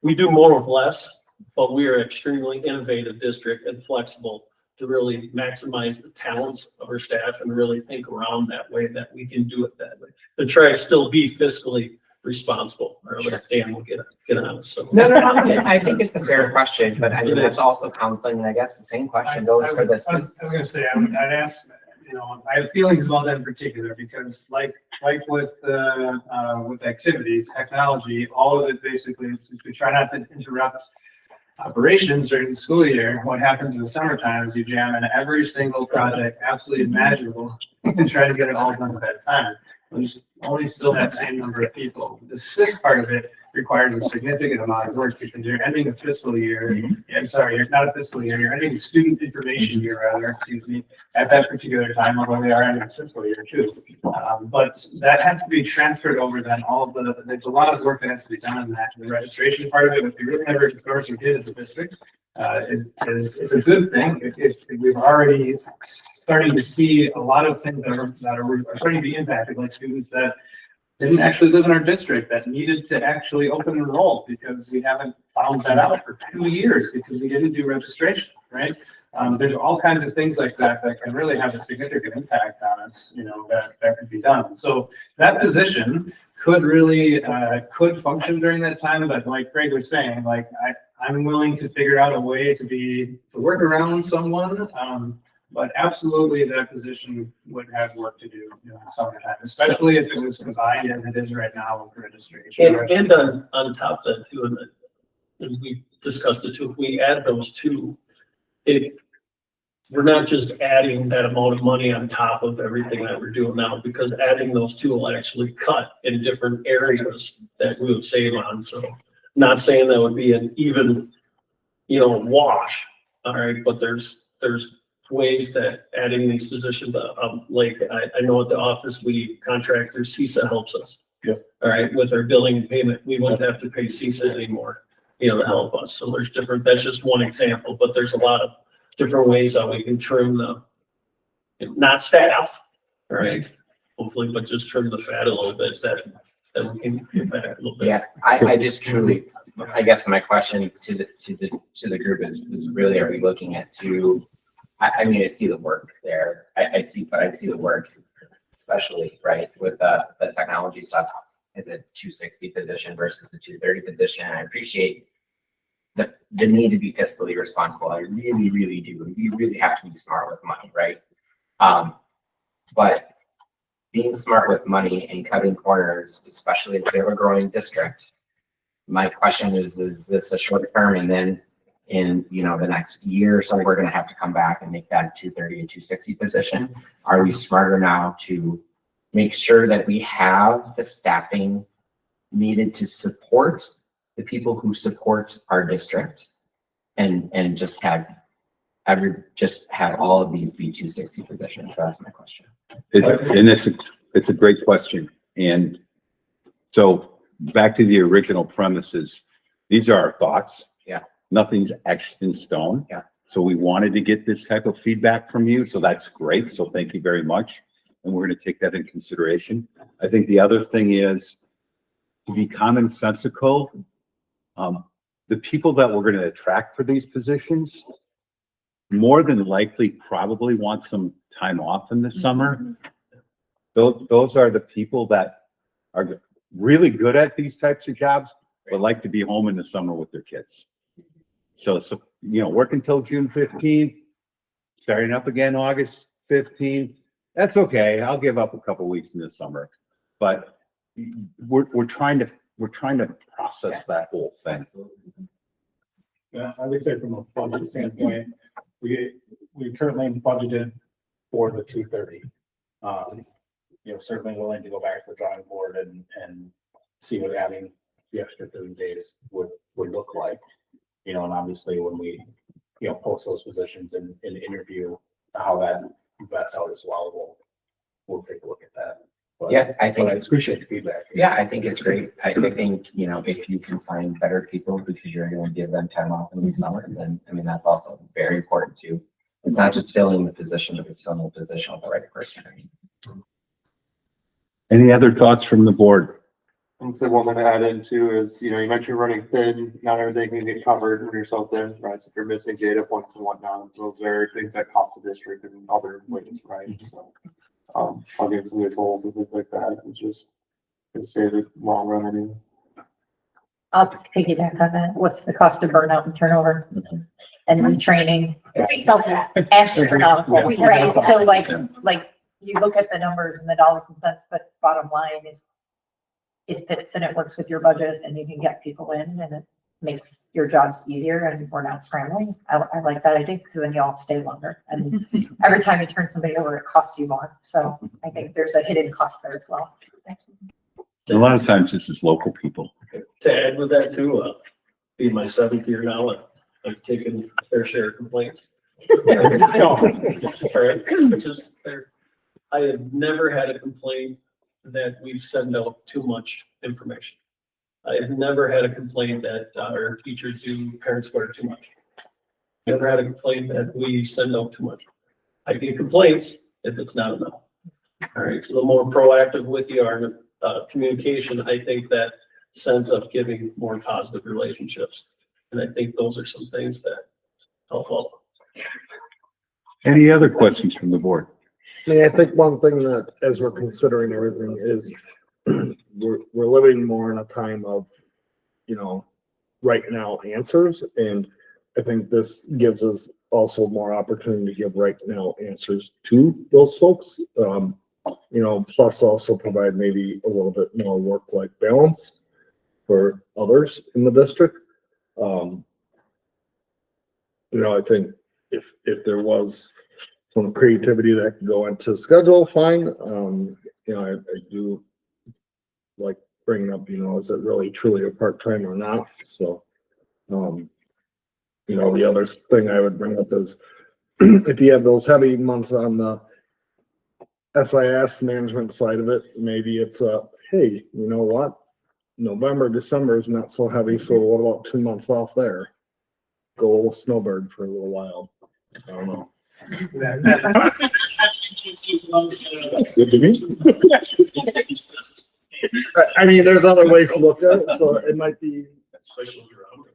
we do more with less, but we are extremely innovative district and flexible to really maximize the talents of our staff and really think around that way, that we can do it that way. To try to still be fiscally responsible, or at least Dan will get on, so. No, I think it's a fair question, but I mean, that's also counseling, and I guess the same question goes for this. I was gonna say, I'd ask, I have feelings about that in particular, because like with activities, technology, all of it basically is we try not to interrupt operations during the school year. What happens in the summertime is you jam in every single project absolutely imaginable and try to get it all done at that time. There's only still that same number of people. The SIS part of it requires a significant amount of work because you're ending a fiscal year. You're not a fiscal year, you're ending a student information year rather, excuse me, at that particular time, although they are ending a fiscal year too. But that has to be transferred over then all of there's a lot of work that has to be done on that. The registration part of it, which we really never historically did as a district, is a good thing. If we've already starting to see a lot of things that are starting to be impacted, like students that didn't actually live in our district that needed to actually open enroll because we haven't found that out for 2 years because we didn't do registration, right? There's all kinds of things like that that can really have a significant impact on us, that could be done. So that position could really, could function during that time, but like Craig was saying, like I'm willing to figure out a way to work around someone. But absolutely that position would have work to do in the summertime, especially if it was combined as it is right now with registration. And on top of that too, and we discussed it too, if we add those two, we're not just adding that amount of money on top of everything that we're doing now, because adding those two will actually cut in different areas that we would save on. So not saying that would be an even, wash, all right, but there's ways that adding these positions, like I know at the office, we contract through CISA helps us. Yeah. All right, with our billing and payment, we won't have to pay CISA anymore, to help us. So there's that's just one example, but there's a lot of different ways how we can trim not staff, all right, hopefully, but just trim the fat a little bit that we can get back a little bit. Yeah, I just truly, I guess my question to the group is really, are we looking at I mean, I see the work there. I see the work, especially right with the technology stuff, the 260 position versus the 230 position. I appreciate the need to be fiscally responsible. I really, really do. You really have to be smart with money, right? But being smart with money and cutting corners, especially if we have a growing district, my question is this a short term, and then in the next year or so we're going to have to come back and make that 230 and 260 position? Are we smarter now to make sure that we have the staffing needed to support the people who support our district and just have all of these be 260 positions? So that's my question. It's a great question. And so back to the original premises, these are our thoughts. Yeah. Nothing's etched in stone. Yeah. So we wanted to get this type of feedback from you. So that's great. So thank you very much. And we're going to take that in consideration. I think the other thing is to be commonsensical. The people that we're going to attract for these positions more than likely probably want some time off in the summer. Those are the people that are really good at these types of jobs, but like to be home in the summer with their kids. So work until June 15th, starting up again August 15th. That's okay. I'll give up a couple weeks in the summer, but we're trying to process that whole thing. Yeah, I would say from a budget standpoint, we currently budgeted for the 230. Certainly willing to go back to the drawing board and see what adding the extra 30 days would look like. And obviously when we, post those positions and interview how that vets out as well, we'll take a look at that. But, Yeah, I think I appreciate the feedback. Yeah, I think it's great. I think, if you can find better people because you're going to give them time off in the summer, then, that's also very important too. It's not just filling the position, but it's filling the position with the right person. Any other thoughts from the board? And so what I'm going to add in too is, you mentioned running thin, not everything can get covered when you're so thin, right? So if you're missing data points and whatnot, those are things that cost the district in other ways, right? So I'll give some examples and things like that. It's just to save it long run anyway. I'll piggyback on that. What's the cost of burnout and turnover and retraining? Astronomical, right? So like you look at the numbers and the dollars and cents, but bottom line is it fits and it works with your budget and you can get people in and it makes your jobs easier and we're not scrambling. I like that idea because then you all stay longer. And every time you turn somebody over, it costs you more. So I think there's a hidden cost there as well. A lot of times this is local people. To add with that too, being my 7th year now, I've taken a fair share of complaints. All right, which is fair. I have never had a complaint that we've sent out too much information. I have never had a complaint that our teachers do parent square too much. Never had a complaint that we send out too much. I get complaints if it's not enough. All right, so the more proactive with you are communication, I think that sense of giving more positive relationships. And I think those are some things that help out. Any other questions from the board? I mean, I think one thing that, as we're considering everything, is we're living more in a time of, right now answers. And I think this gives us also more opportunity to give right now answers to those folks. Plus also provide maybe a little bit more work-life balance for others in the district. I think if there was some creativity that could go into schedule, fine. I do like bringing up, is it really truly a part-time or not? So, the other thing I would bring up is if you have those heavy months on the SIS management side of it, maybe it's hey, you know what? November, December is not so heavy, so what about 2 months off there? Go snowbird for a little while. I don't know. Good to me. I mean, there's other ways to look at it, so it might be. Especially if you're hungry.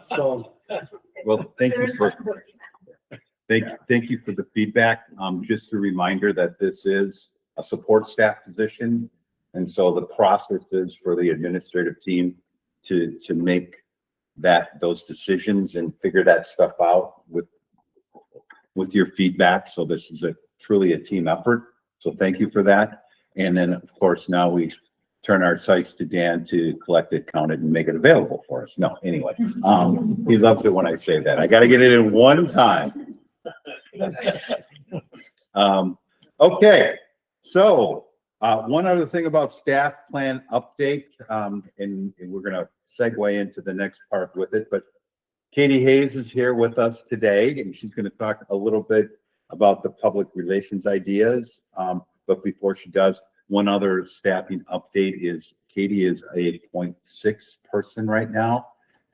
So, Well, thank you for the feedback. Just a reminder that this is a support staff position. And so the process is for the administrative team to make those decisions and figure that stuff out with your feedback. So this is truly a team effort. So thank you for that. And then of course, now we turn our sights to Dan to collect it, count it, and make it available for us. No, anyway, he loves it when I say that. I got to get it in one time. Okay, so one other thing about staff plan update, and we're going to segue into the next part with it, but Katie Hayes is here with us today, and she's going to talk a little bit about the public relations ideas. But before she does, one other staffing update is Katie is a 0.6 person right now,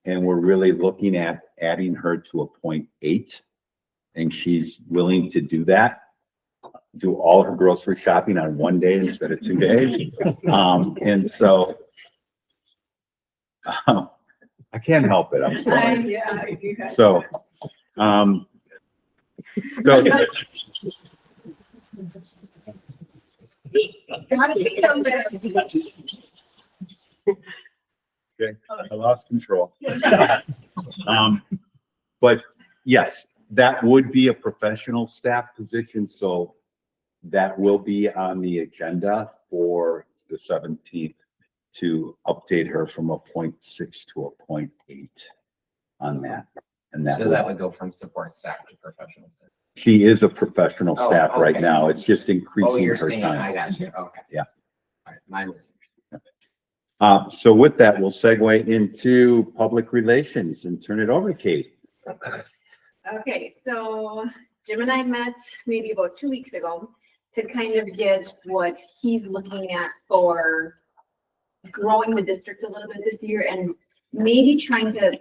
and we're really looking at adding her to a 0.8, and she's willing to do that. Do all her grocery shopping on one day instead of 2 days. And so I can't help it. I'm sorry. So, okay, I lost control. But yes, that would be a professional staff position. So that will be on the agenda for the 17th to update her from a 0.6 to a 0.8 on that. And that would go from support staff to professional staff. She is a professional Oh, staff right okay. now. It's just Oh, increasing you're her saying, I time. got you. Okay. Yeah. All right, mine was. So with that, we'll segue into public relations and turn it over to Kate. Okay, so Jim and I met maybe about 2 weeks ago to kind of get what he's looking at for growing the district a little bit this year and maybe trying to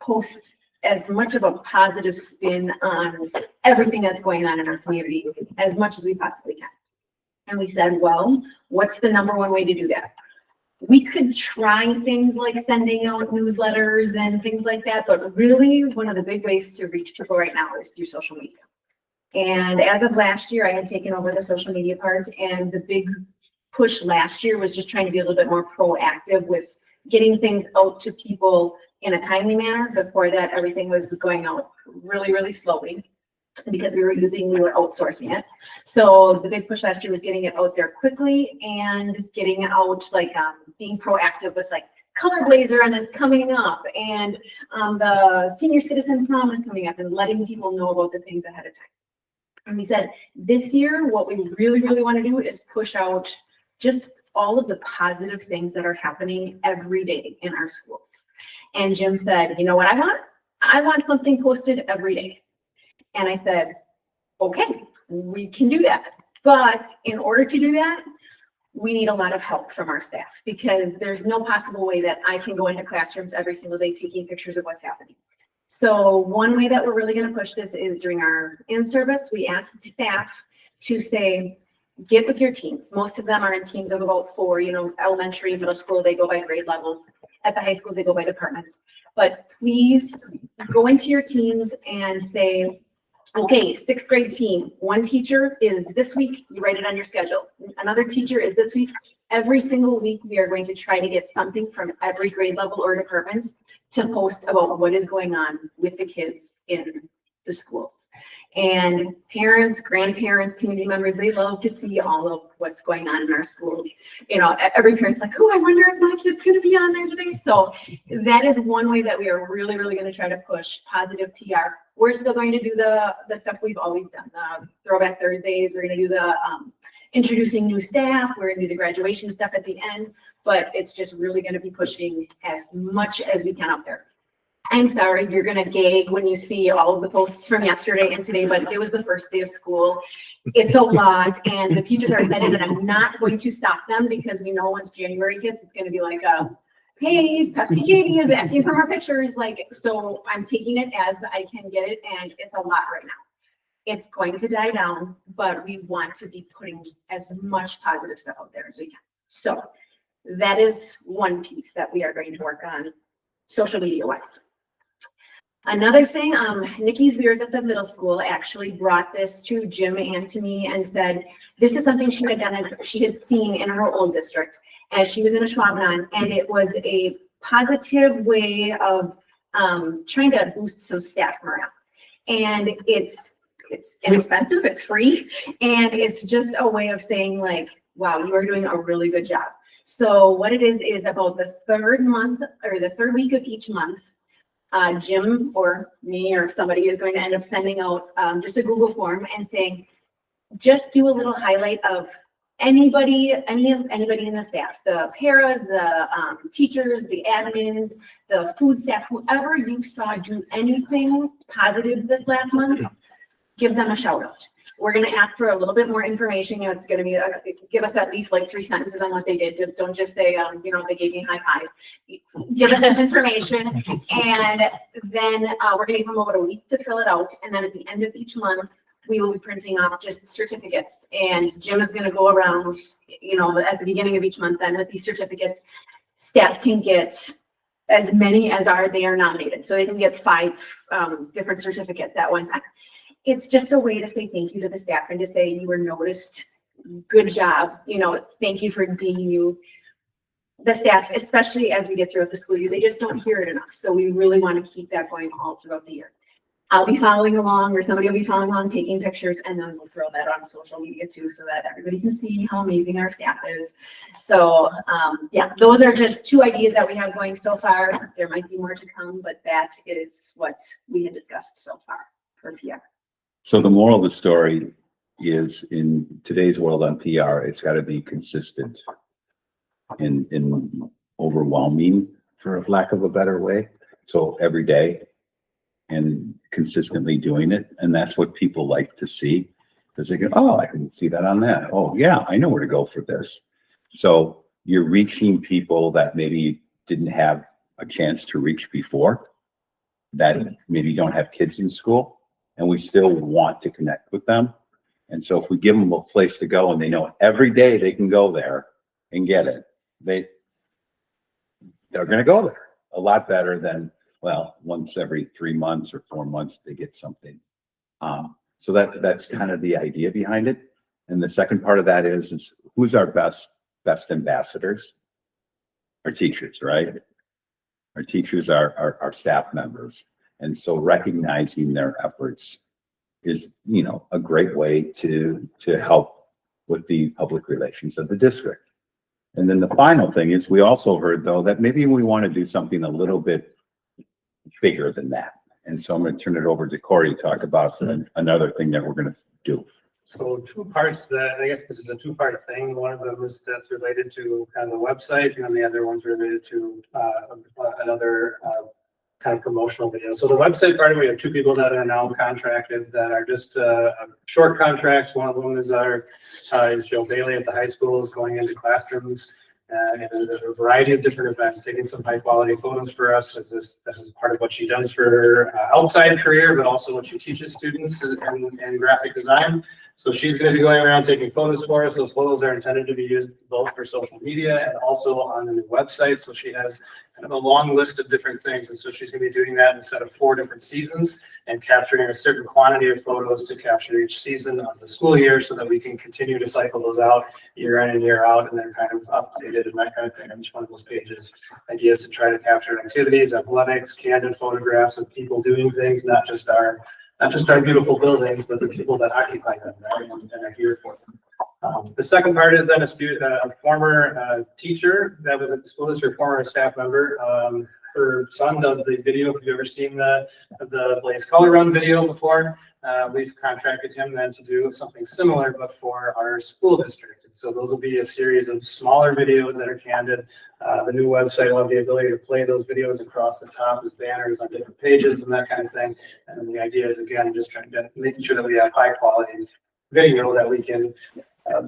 post as much of a positive spin on everything that's going on in our community as much as we possibly can. And we said, well, what's the number one way to do that? We could try things like sending out newsletters and things like that, but really one of the big ways to reach people right now is through social media. And as of last year, I had taken over the social media part, and the big push last year was just trying to be a little bit more proactive with getting things out to people in a timely manner. Before that, everything was going out really, really slowly because we were outsourcing it. So the big push last year was getting it out there quickly and getting out, like, being proactive with like color blazer and is coming up, and the senior citizen prom is coming up, and letting people know about the things ahead of time. And we said, this year, what we really, really want to do is push out just all of the positive things that are happening every day in our schools. And Jim said, you know what I want? I want something posted every day. And I said, okay, we can do that. But in order to do that, we need a lot of help from our staff, because there's no possible way that I can go into classrooms every single day taking pictures of what's happening. So one way that we're really going to push this is during our in-service, we asked staff to say, get with your teams. Most of them are in teams of about 4, elementary, middle school, they go by grade levels. At the high school, they go by departments. But please go into your teams and say, okay, 6th grade team, one teacher is this week, you write it on your schedule. Another teacher is this week. Every single week, we are going to try to get something from every grade level or departments to post about what is going on with the kids in the schools. And parents, grandparents, community members, they love to see all of what's going on in our schools. Every parent's like, oh, I wonder if my kid's going to be on there today. So that is one way that we are really, really going to try to push positive PR. We're still going to do the stuff we've always done, the Throwback Thursdays. We're going to do the introducing new staff. We're going to do the graduation stuff at the end, but it's just really going to be pushing as much as we can out there. I'm sorry, you're going to gag when you see all of the posts from yesterday and today, but it was the first day of school. It's a lot, and the teachers are excited, and I'm not going to stop them, because we know once January hits, it's going to be like hey, Pesky Katie is asking for more pictures. So I'm taking it as I can get it, and it's a lot right now. It's going to die down, but we want to be putting as much positive stuff out there as we can. So that is one piece that we are going to work on social media wise. Another thing, Nikki's Beers at the middle school actually brought this to Jim and to me and said, this is something she had done, she had seen in her old district as she was in a Schwabnon, and it was a positive way of trying to boost some staff morale. And it's inexpensive, it's free, and it's just a way of saying like, wow, you are doing a really good job. So what it is about the third month or the third week of each month, Jim or me or somebody is going to end up sending out just a Google form and saying, just do a little highlight of anybody in the staff, the paras, the teachers, the admins, the food staff, whoever you saw do anything positive this last month, give them a shout out. We're going to ask for a little bit more information. It's going to be, give us at least like 3 sentences on what they did. Don't just say, they gave me a high five. Give us some information. And then we're going to give them about a week to fill it out. And then at the end of each month, we will be printing off just certificates. And Jim is going to go around, at the beginning of each month, then with these certificates, staff can get as many as they are nominated. So they can get 5 different certificates at one time. It's just a way to say thank you to the staff and to say you were noticed. Good job. Thank you for being you. The staff, especially as we get throughout the school year, they just don't hear it enough. So we really want to keep that going all throughout the year. I'll be following along, or somebody will be following along, taking pictures, and then we'll throw that on social media too, so that everybody can see how amazing our staff is. So yeah, those are just 2 ideas that we have going so far. There might be more to come, but that is what we had discussed so far for PR. So the moral of the story is, in today's world on PR, it's got to be consistent and overwhelming, for lack of a better way. So every day and consistently doing it. And that's what people like to see, because they go, oh, I can see that on that. Oh yeah, I know where to go for this. So you're reaching people that maybe didn't have a chance to reach before, that maybe don't have kids in school. And we still want to connect with them. And so if we give them a place to go and they know every day they can go there and get it, they're going to go there a lot better than, well, once every 3 months or 4 months they get something. So that's kind of the idea behind it. And the second part of that is who's our best best ambassadors? Our teachers, right? Our teachers are our staff members. And so recognizing their efforts is, you know, a great way to help with the public relations of the district. And then the final thing is, we also heard though that maybe we want to do something a little bit bigger than that. And so I'm going to turn it over to Corey to talk about another thing that we're going to do. So two parts that, I guess this is a two-part thing. One of them is that's related to kind of the website, and then the other one's related to another kind of promotional video. So the website part, we have two people that are now contracted that are just short contracts. One of them is is Joe Bailey at the high school, is going into classrooms and a variety of different events, taking some high quality photos for us. This is part of what she does for her outside career, but also what she teaches students in graphic design. So she's going to be going around taking photos for us. Those photos are intended to be used both for social media and also on the new website. So she has kind of a long list of different things. And so she's going to be doing that instead of 4 different seasons and capturing a certain quantity of photos to capture each season of the school year so that we can continue to cycle those out year in and year out, and they're kind of updated and that kind of thing on each one of those pages. Ideas to try to capture activities, athletics, candid photographs of people doing things, not just our beautiful buildings, but the people that occupy them, right, and are here for them. The second part is then a former teacher that was at the school district, former staff member. Her son does the video. If you've ever seen the Blaze Color Run video before, we've contracted him then to do something similar, but for our school district. And so those will be a series of smaller videos that are candid. The new website will have the ability to play those videos across the top as banners on different pages and that kind of thing. And the idea is, again, just trying to making sure that we have high quality video that we can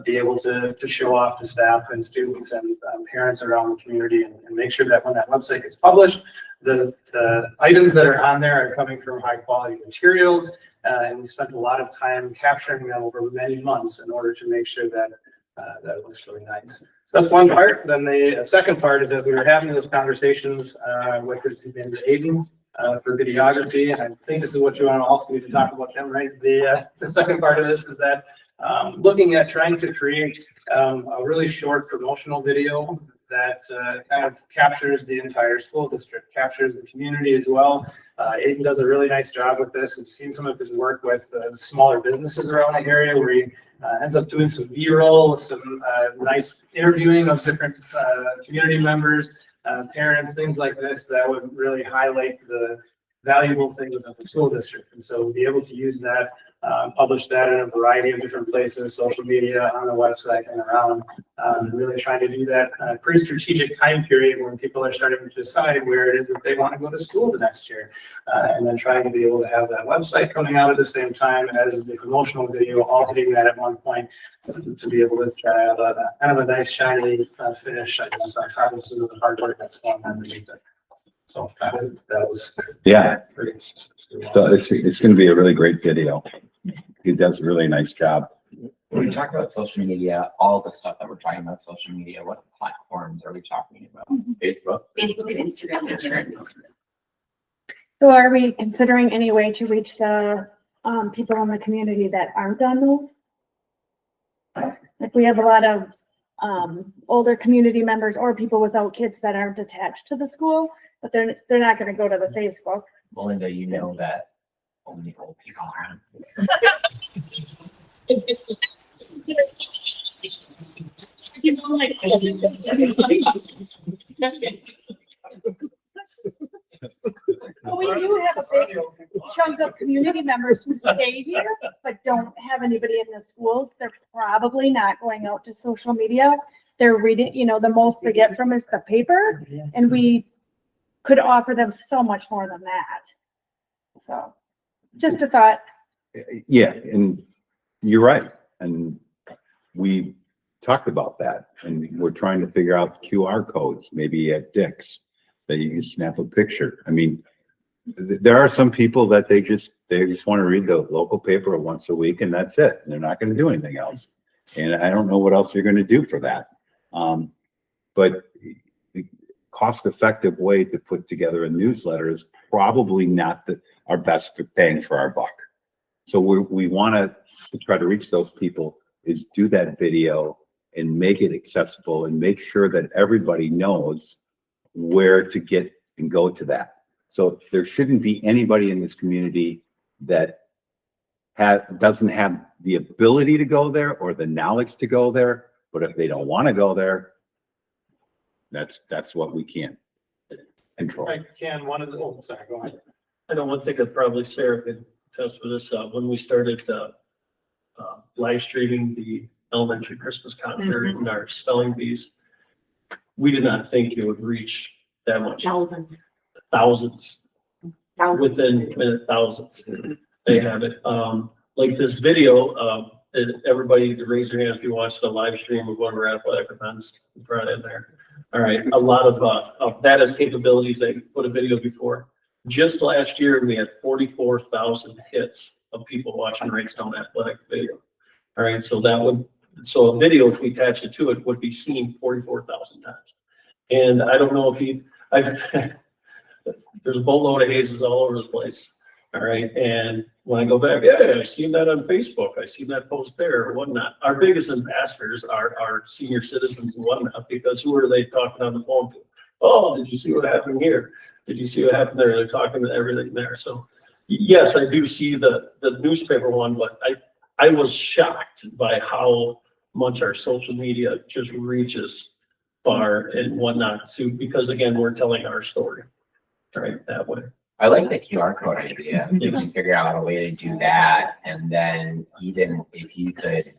be able to show off to staff and students and parents around the community, and make sure that when that website gets published, the items that are on there are coming from high quality materials. And we spent a lot of time capturing them over many months in order to make sure that that looks really nice. So that's one part. Then the second part is that we were having those conversations with his named Aiden for videography, and I think this is what you want to also need to talk about, Jim, right? The second part of this is that looking at trying to create a really short promotional video that kind of captures the entire school district, captures the community as well. Aiden does a really nice job with this. I've seen some of his work with smaller businesses around the area where he ends up doing some B-roll, some nice interviewing of different community members, parents, things like this that would really highlight the valuable things of the school district. And so be able to use that, publish that in a variety of different places, social media, on the website, and around, really trying to do that pretty strategic time period when people are starting to decide where it is that they want to go to school the next year. And then trying to be able to have that website coming out at the same time as the promotional video, all hitting that at one point, to be able to have kind of a nice shiny finish, I guess, on top of some of the hard work that's going on underneath it. So that was Yeah. So it's going to be a really great video. He does a really nice job. When we talk about social media, all the stuff that we're talking about social media, what platforms are we talking about? Facebook? Facebook and Instagram. So are we considering any way to reach the people in the community that aren't on those? Like we have a lot of older community members or people without kids that aren't attached to the school, but they're not going to go to the Facebook. Melinda, you know that only old people are on. Well, we do have a big chunk of community members who stay here, but don't have anybody in the schools. They're probably not going out to social media. They're reading, the most they get from is the paper, and we could offer them so much more than that. So just a thought. Yeah, and you're right. And we talked about that, and we're trying to figure out QR codes, maybe at Dick's, that you can snap a picture. I mean, there are some people that they just want to read the local paper once a week, and that's it. And they're not going to do anything else. And I don't know what else you're going to do for that. But the cost-effective way to put together a newsletter is probably not our best bang for our buck. So we want to try to reach those people, is do that video and make it accessible and make sure that everybody knows where to get and go to that. So there shouldn't be anybody in this community that doesn't have the ability to go there or the knowledge to go there, but if they don't want to go there, that's what we can't control. I can, one of the, oh, sorry, go ahead. I know one thing that probably Sarah could test for this, when we started, live streaming the elementary Christmas concert and our spelling bees, we did not think it would reach that much. Thousands. Thousands, Thousands. within thousands. They have it. Like this video, and everybody to raise your hand if you watched the live stream of one of our athletic events, brought in there. All right, a lot of that has capabilities. They put a video before. Just last year, we had 44,000 hits of people watching Wrightstown athletic video. All right, so so a video, if we attach it to it, would be seen 44,000 times. And I don't know if there's a boatload of hazes all over the place. All right, and when I go back, yeah, I seen that on Facebook. I seen that post there or whatnot. Our biggest ambassadors are our senior citizens and whatnot, because who are they talking on the phone to? Oh, did you see what happened here? Did you see what happened there? They're talking to everything there. So yes, I do see the newspaper one, but I was shocked by how much our social media just reaches far and whatnot too, because again, we're telling our story, right, that way. I like the QR code idea. You can figure out a way to do that. And then even if we could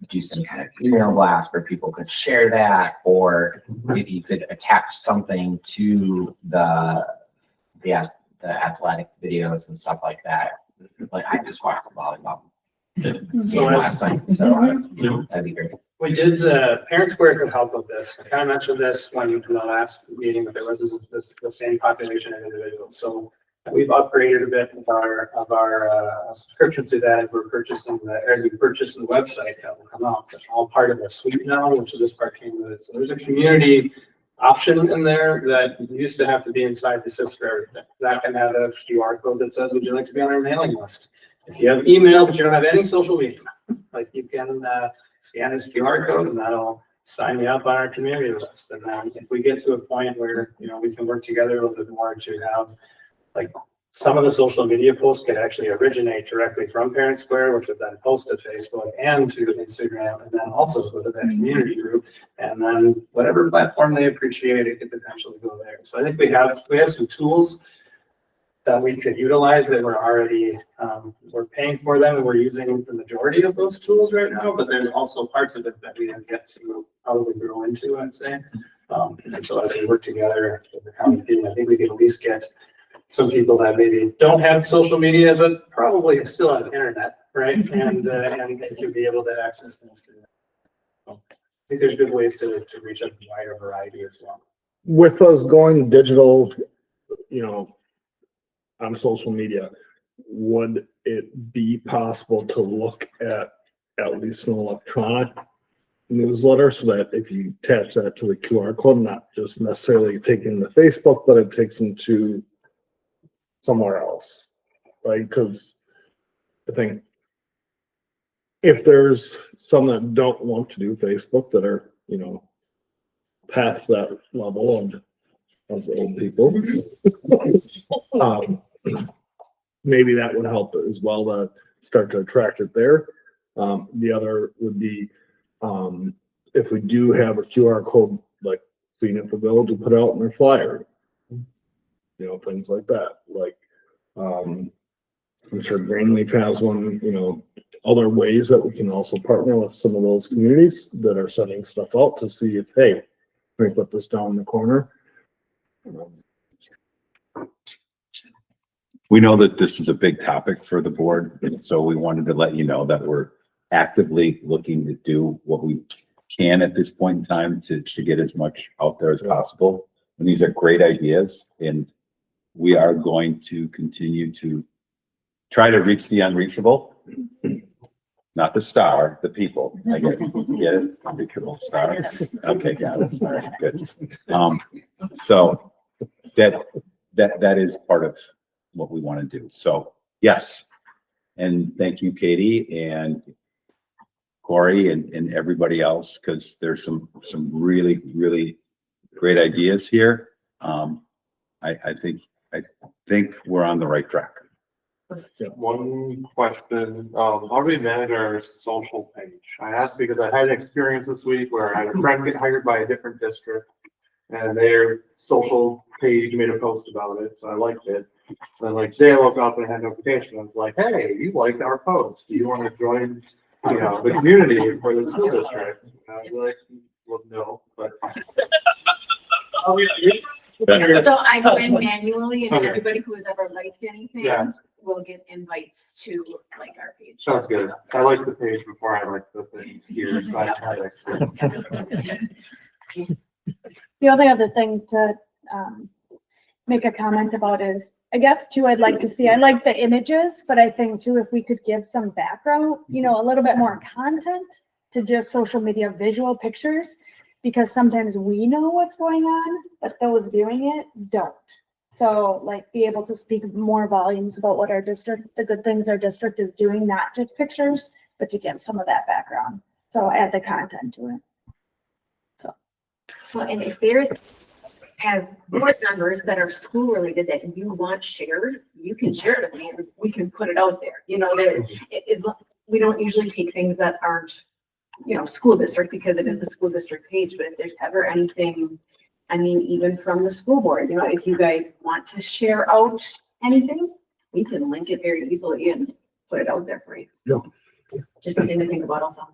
do some kind of email blast where people could share that, or if you could attach something to the athletic videos and stuff like that. Like I just watched the volleyball game last night, so that'd be great. We did, Parent Square could help with this. I kind of mentioned this when in the last meeting, that there was the same population of individuals. So we've upgraded a bit of our subscription to that. We're purchasing we purchased the website that will come out. It's all part of the suite now, which this part came with it. So there's a community option in there that used to have to be inside the SIS for everything. That can have a QR code that says, would you like to be on our mailing list? If you have email, but you don't have any social media, like you can scan this QR code and that'll sign you up on our community list. And then if we get to a point where, we can work together a little bit more to have, like, some of the social media posts could actually originate directly from Parent Square, which would then post to Facebook and to Instagram, and then also go to that community group. And then whatever platform they appreciate, it could potentially go there. So I think we have some tools that we could utilize that we're already, we're paying for them and we're using the majority of those tools right now, but there's also parts of it that we didn't get to probably grow into, I'd say. And so as we work together with the county team, I think we can at least get some people that maybe don't have social media, but probably still have internet, right? And they can be able to access things through that. So I think there's good ways to reach a wider variety as well. With us going digital, on social media, would it be possible to look at least an electronic newsletter, so that if you attach that to the QR code, not just necessarily taking the Facebook, but it takes them to somewhere else, right? Because I think if there's some that don't want to do Facebook, that are, past that level of as old people, maybe that would help as well to start to attract it there. The other would be, if we do have a QR code, like Phoenix Village will put out in their flyer, things like that. Like, I'm sure Greenleaf has one, other ways that we can also partner with some of those communities that are sending stuff out to see if, hey, let me put this down in the corner. We know that this is a big topic for the board, and so we wanted to let you know that we're actively looking to do what we can at this point in time to get as much out there as possible. And these are great ideas, and we are going to continue to try to reach the unreachable, not the star, the people. I get it? Unreachable star. Okay, got it. All right, good. So that is part of what we want to do. So yes, and thank you, Katie. And Corey and everybody else, because there's some really, really great ideas here. I think we're on the right track. One question, how do we manage our social page? I asked because I had an experience this week where I had a friend get hired by a different district and their social page made a post about it, so I liked it. Then like today I woke up and I had a notification. I was like, hey, you liked our post. Do you want to join, the community for the school district? And I was like, well, no, but. So I go in manually and Okay. everybody who has ever liked Yeah. anything will get invites to like our page. Sounds good. I liked the page before I liked the things here, so I had that experience. The only other thing to, make a comment about is, I guess too, I'd like to see, I like the images, but I think too, if we could give some background, a little bit more content to just social media visual pictures, because sometimes we know what's going on, but those viewing it don't. So like be able to speak more volumes about what our district, the good things our district is doing, not just pictures, but to give some of that background. So add the content to it. Well, and if there's, as board members that are school related that you want shared, you can share it with me and we can put it out there. There it is, we don't usually take things that aren't, school district because it is the school district page, but if there's ever anything, even from the school board, if you guys want to share out anything, we can link it very easily and put it out there for you. So, just something to think about also.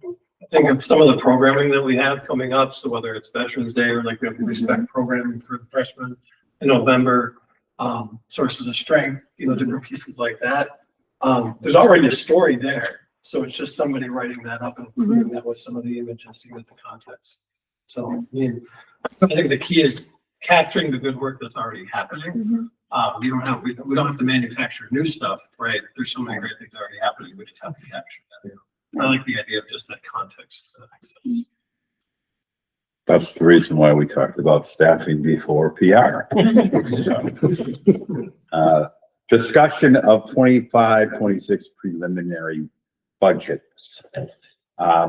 Think of some of the programming that we have coming up. So whether it's Veterans Day or like we have the Respect programming for freshmen in November, sources of strength, different pieces like that. There's already a story there. So it's just somebody writing that up and including that with some of the images to get the context. So I think the key is capturing the good work that's already happening. We don't have to manufacture new stuff, right? There's so many great things already happening. We just have to capture that. I like the idea of just that context. That's the reason why we talked about staffing before PR. Discussion of 25-26 preliminary budgets.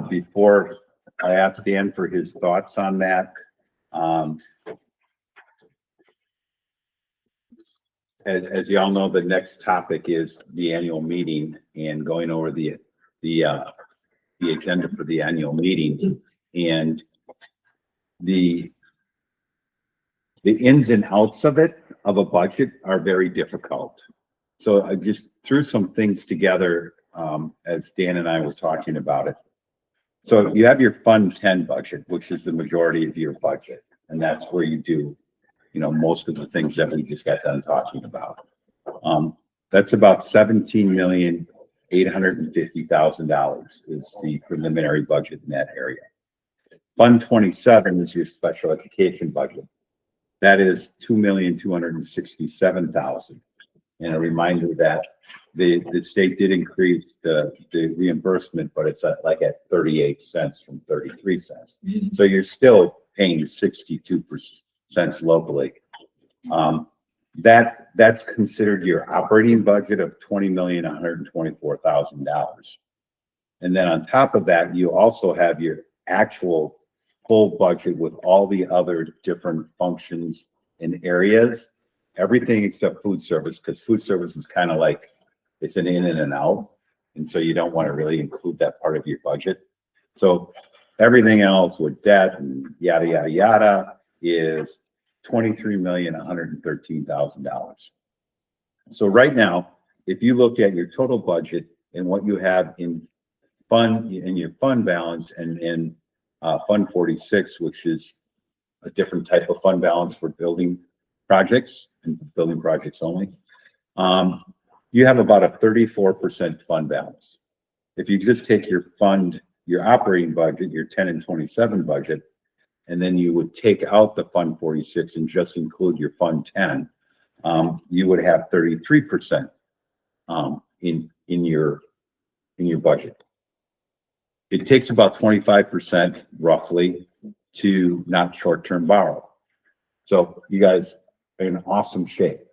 Before I ask Dan for his thoughts on that, as you all know, the next topic is the annual meeting and going over the agenda for the annual meeting, and the ins and outs of a budget are very difficult. So I just threw some things together as Dan and I were talking about it. So you have your Fund 10 budget, which is the majority of your budget, and that's where you do, most of the things that we just got done talking about. That's about $17,850,000 is the preliminary budget in that area. Fund 27 is your special education budget. That is $2,267,000. And a reminder that the state did increase the reimbursement, but it's at 38 cents from 33 cents. So you're still paying 62 cents locally. That's considered your operating budget of $20,124,000. And then on top of that, you also have your actual full budget with all the other different functions and areas, everything except food service, because food service is kind of like, it's an in and an out. And so you don't want to really include that part of your budget. So everything else with debt and yada, yada, yada is $23,113,000. So right now, if you look at your total budget and what you have in your fund balance and in Fund 46, which is a different type of fund balance for building projects and building projects only, you have about a 34% fund balance. If you just take your operating budget, your 10 and 27 budget, and then you would take out the Fund 46 and just include your Fund 10, you would have 33% in your budget. It takes about 25% roughly to not short-term borrow. So you guys are in awesome shape.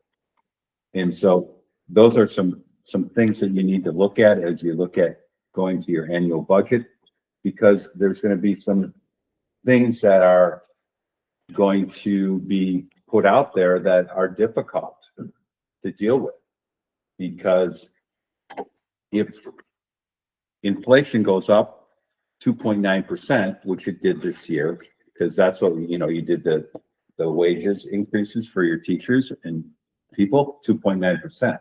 And so those are some things that you need to look at as you look at going to your annual budget, because there's gonna be some things that are going to be put out there that are difficult to deal with. Because if inflation goes up 2.9%, which it did this year, because that's what, you did the wages increases for your teachers and people, 2.9%.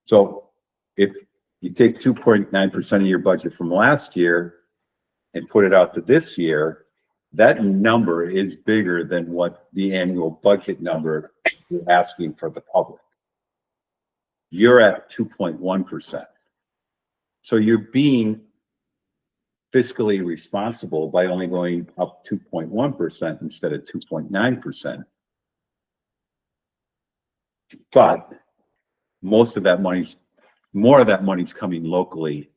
So if you take 2.9% of your budget from last year and put it out to this year, that number is bigger than what the annual budget number you're asking for the public. You're at 2.1%. So you're being fiscally responsible by only going up 2.1% instead of 2.9%. But more of that money's coming locally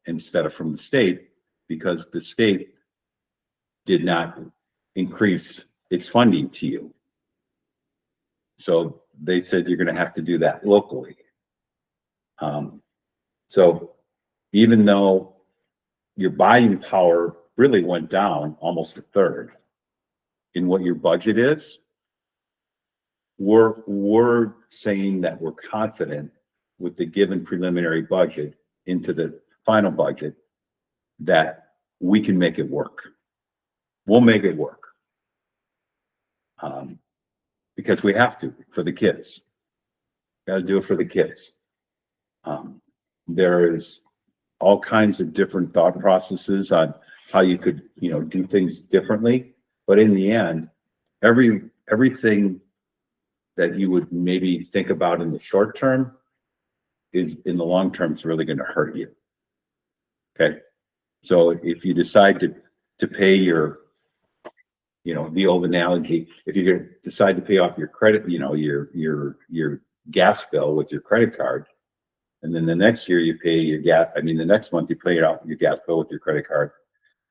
instead of from the state, because the state did not increase its funding to you. So they said you're going to have to do that locally. So even though your buying power really went down almost a third in what your budget is, we're saying that we're confident with the given preliminary budget into the final budget that we can make it work. We'll make it work. Because we have to for the kids. Got to do it for the kids. There is all kinds of different thought processes on how you could, do things differently. But in the end, everything that you would maybe think about in the short term is in the long term is really going to hurt you. Okay. So if you decide to pay your, the old analogy, if you decide to pay off your credit, your gas bill with your credit card, and then the next year you pay your the next month you pay it off your gas bill with your credit card.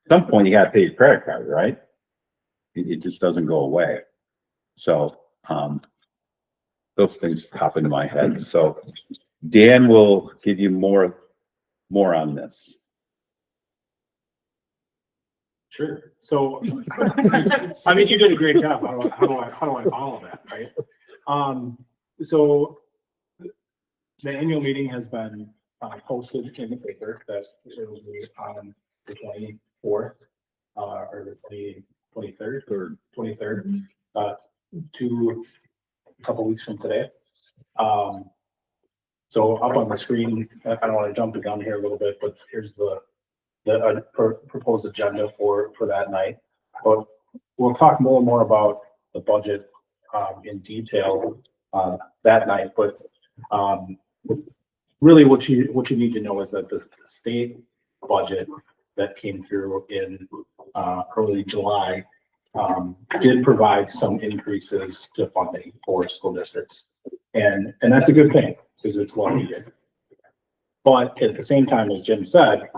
At some point you got to pay your credit card, right? It just doesn't go away. So, those things pop into my head. So Dan will give you more on this. Sure. So, I mean, you did a great job. How do I follow that, right? So the annual meeting has been posted in the paper. That it will be on the 24th or the 23rd or 23rd, a couple weeks from today. So up on the screen, I don't want to jump the gun here a little bit, but here's the proposed agenda for that night. But we'll talk more and more about the budget in detail that night. But really what you need to know is that the state budget that came through in early July did provide some increases to funding for school districts. And that's a good thing because it's well needed. But at the same time, as Jim said,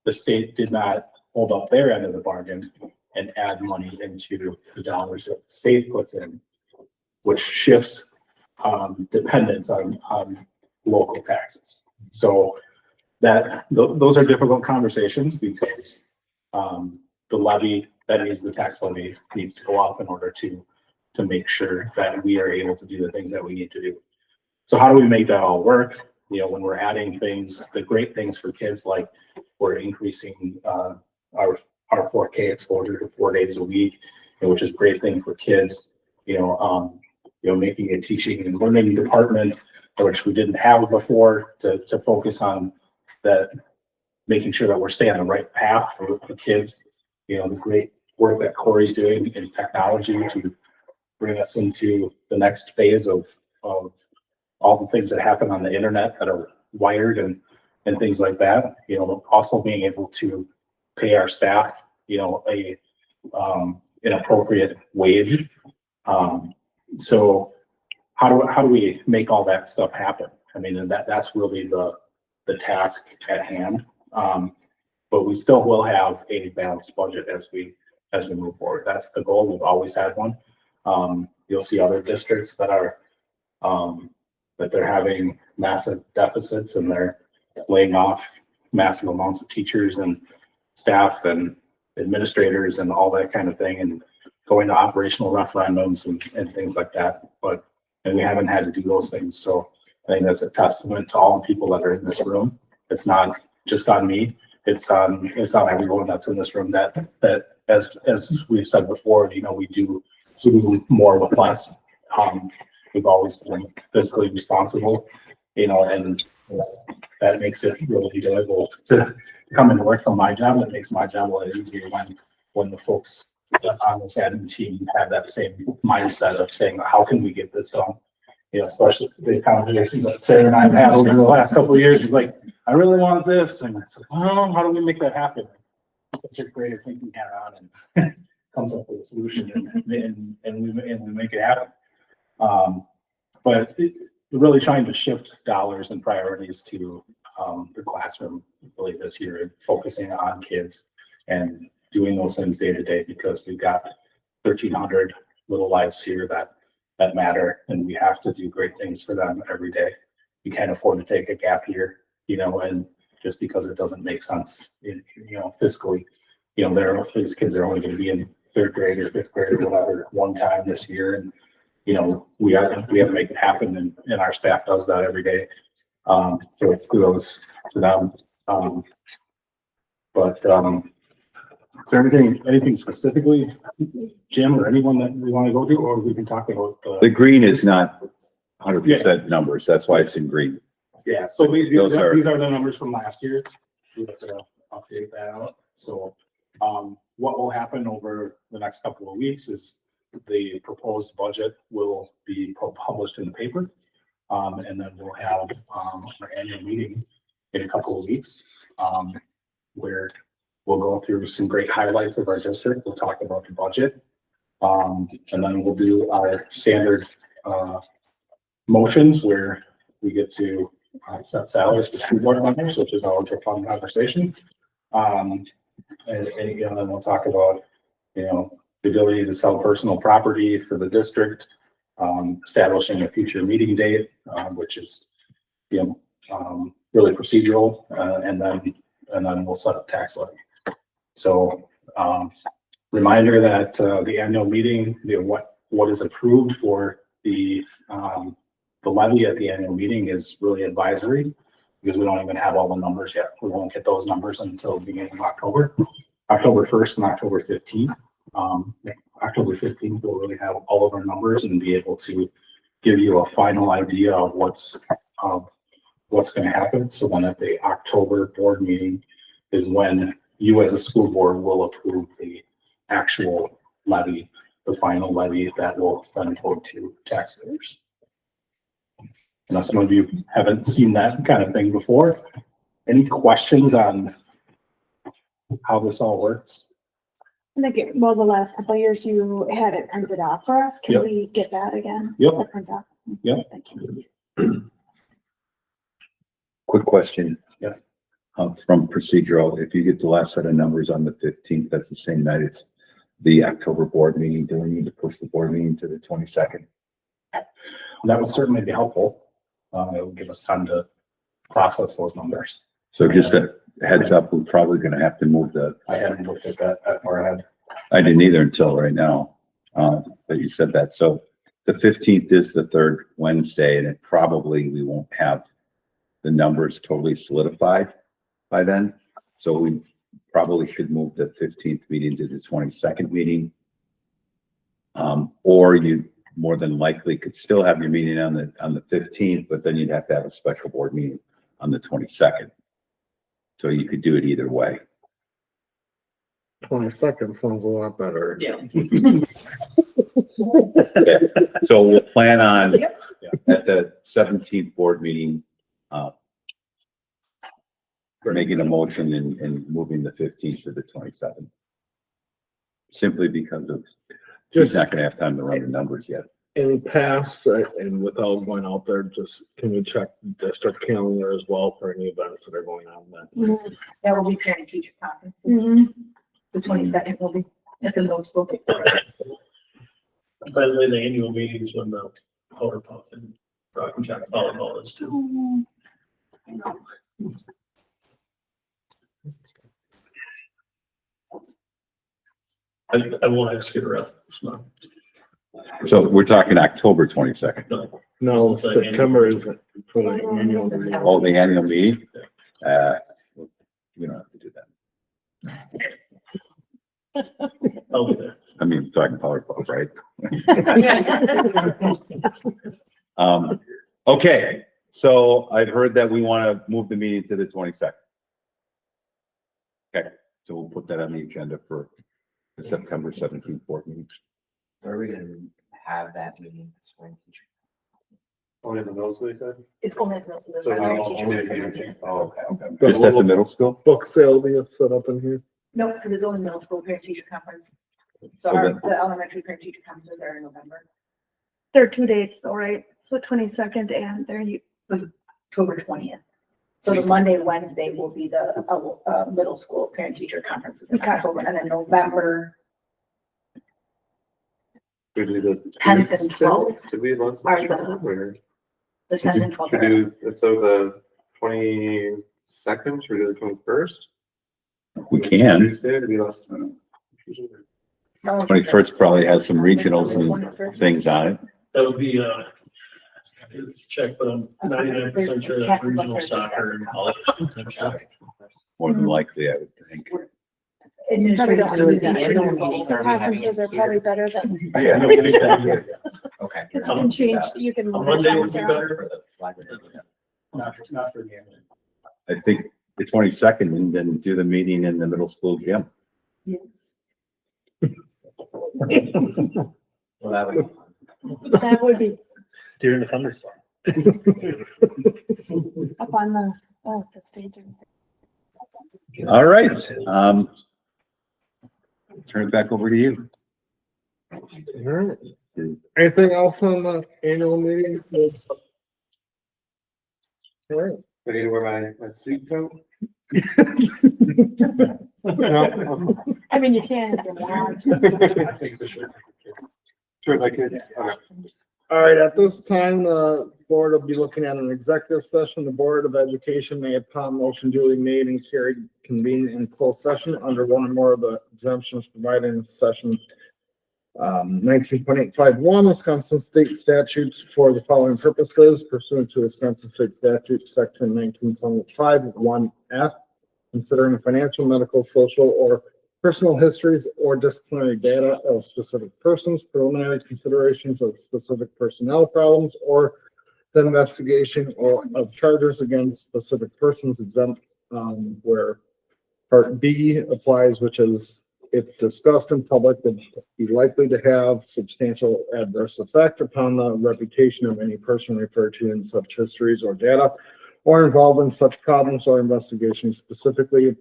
the state did not hold up their end of the bargain and add money into the dollars that the state puts in, which shifts dependence on local taxes. So those are difficult conversations because the levy, that means the tax levy needs to go up in order to make sure that we are able to do the things that we need to do. So how do we make that all work? When we're adding things, the great things for kids, like we're increasing our 4K exposure to 4 days a week, which is a great thing for kids. Making a teaching and learning department, which we didn't have before, to focus on that, making sure that we're staying on the right path for kids. The great work that Corey's doing in technology to bring us into the next phase of all the things that happen on the internet that are wired and things like that. Also being able to pay our staff, an appropriate wage. So how do we make all that stuff happen? I mean, that's really the task at hand. But we still will have a balanced budget as we move forward. That's the goal. We've always had one. You'll see other districts that are that they're having massive deficits and they're laying off massive amounts of teachers and staff and administrators and all that kind of thing, and going to operational referendums and things like that. And we haven't had to do those things. So I think that's a testament to all the people that are in this room. It's not just on me. It's on everyone that's in this room that as we've said before, we do more with less. We've always been fiscally responsible, and that makes it really enjoyable to come and work from my job. That makes my job a lot easier when the folks on this admin team have that same mindset of saying, how can we get this done? Especially the conversations that Sarah and I have had over the last couple of years is like, I really want this. And it's like, well, how do we make that happen? Put your creative thinking hat on and comes up with a solution and we make it happen. But really trying to shift dollars and priorities to the classroom really this year, and focusing on kids and doing those things day to day, because we've got 1,300 little lives here that matter, and we have to do great things for them every day. We can't afford to take a gap year, and just because it doesn't make sense, fiscally, these kids are only going to be in third grade or fifth grade or whatever one time this year, and we have to make it happen, and our staff does that every day. So kudos to them. Is there anything specifically, Jim, or anyone that we want to go to, or we can talk about The green is not 100% numbers. That's why it's in green. Yeah, so these Those are are- the numbers from last year. We have to update that out. So, what will happen over the next couple of weeks is the proposed budget will be published in the paper. And then we'll have, our annual meeting in a couple of weeks, where we'll go through some great highlights of our district. We'll talk about the budget. And then we'll do our standard, motions where we get to set salaries for school board members, which is always a fun conversation. And then we'll talk about, the ability to sell personal property for the district, establishing a future meeting date, which is, really procedural, and then we'll set up tax levy. So, reminder that the annual meeting, what is approved for the levy at the annual meeting is really advisory, because we don't even have all the numbers yet. We won't get those numbers until the beginning of October 1st and October 15th. October 15th, we'll really have all of our numbers and be able to give you a final idea of what's going to happen. So then at the October board meeting is when you as a school board will approve the actual levy, the final levy that will then go to taxpayers. Now, some of you haven't seen that kind of thing before. Any questions on how this all works? I think, the last couple of years you had it printed out for us. Can Yep. we get that again? Yep. The printout? Yep. Thank you. Quick question. Yeah. From procedural, if you get the last set of numbers on the 15th, that's the same night as the October board meeting. Do we need to push the board meeting to the 22nd? That would certainly be helpful. It would give us time to process those numbers. So just a heads up, we're probably going to have to move I hadn't looked at that far ahead. I didn't either until right now, but you said that. So the 15th is the third Wednesday, and we won't have the numbers totally solidified by then. So we probably should move the 15th meeting to the 22nd meeting. Or you more than likely could still have your meeting on the 15th, but then you'd have to have a special board meeting on the 22nd. So you could do it either way. 22nd sounds a lot better. Yeah. So we'll plan on Yep. at the 17th board meeting, making a motion and moving the 15th to the 22nd. Simply because of, he's Just not gonna have time to run the numbers yet. in past, and without going out there, just can we check the district calendar as well for any events that are going on then? That will be parent teacher conferences. Mhm. The 22nd will be at the middle school. By the way, the annual meetings when the Powerpuff and Rock and Jack volleyball is too. I won't ask you to reference, no. So we're talking October 22nd. No, September isn't for the annual meeting. Oh, the annual meeting? We don't have to do that. I'll be there. I mean, talking PowerPoint, right? Okay, so I've heard that we want to move the meeting to the 22nd. Okay, so we'll put that on the agenda for the September 17th board meeting. Are we gonna have that meeting? Only the middle school, you said? It's only the So parent only teacher the conferences here. Oh, okay. Just at the middle school? Book sale be set up in here. No, because it's only middle school parent teacher conference. So Okay. the elementary parent teacher conferences are in November, There are 2 dates though, right? So 22nd and there you, October 20th. So the Monday, Wednesday will be the middle school parent teacher conferences in Okay. October, and then November We do the 10th and 12th. Should we let's Are the- or the 10th and 12th. should we do, so the 22nd, should we do the 21st? We can. Tuesday, to be less. 21st probably has some regionals and things on it. That would be, check, but I'm 99% sure that's regional soccer and college. More than likely, I would think. Administrative Probably services and annual meetings are having conferences are probably better than, Yeah. Okay. because you can change, you can. A move Monday would things be around. better. For the library. Not for the end. I think the 22nd and then do the meeting in the middle school gym. Yes. Well, that would. That would be During the thunderstorm. up on the stage. All right. Turn it back over to you. Alright. Anything else on the annual meeting? Alright. I need to wear my suit coat. I mean, you can. Sure, my kids. Okay. Alright, at this time, the board will be looking at an executive session. The Board of Education may, upon motion duly made and carried, convene in closed session under one or more of the exemptions provided in session 19.851 Wisconsin State Statutes for the following purposes pursuant to Wisconsin State Statute, section 19.5(1)(f), considering financial, medical, social, or personal histories or disciplinary data of specific persons, preliminary considerations of specific personnel problems, or the investigation or of charges against specific persons exempt, where Part B applies, which is if discussed in public, would be likely to have substantial adverse effect upon the reputation of any person referred to in such histories or data, or involved in such problems or investigations, specifically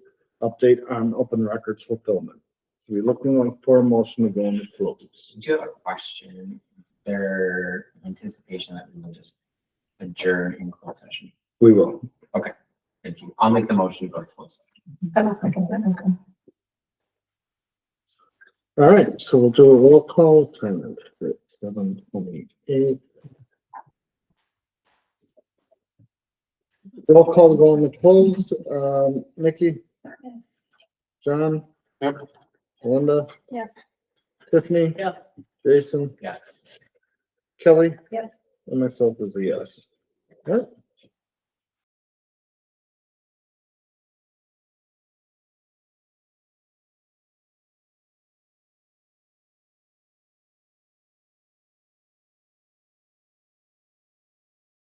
update on open records fulfillment. So we're looking for a motion to go into close. Do you have a question? Is there anticipation that we will just adjourn in closed session? We will. Thank you. I'll make the motion to go to closed session. I will second that. All right, so we'll do a roll call. Time is 7:28. Roll call to go into closed. Nikki, John, Yep. Linda, Yes. Tiffany, Yes. Jason, Yes. Kelly, Yes. and myself is a yes. All right,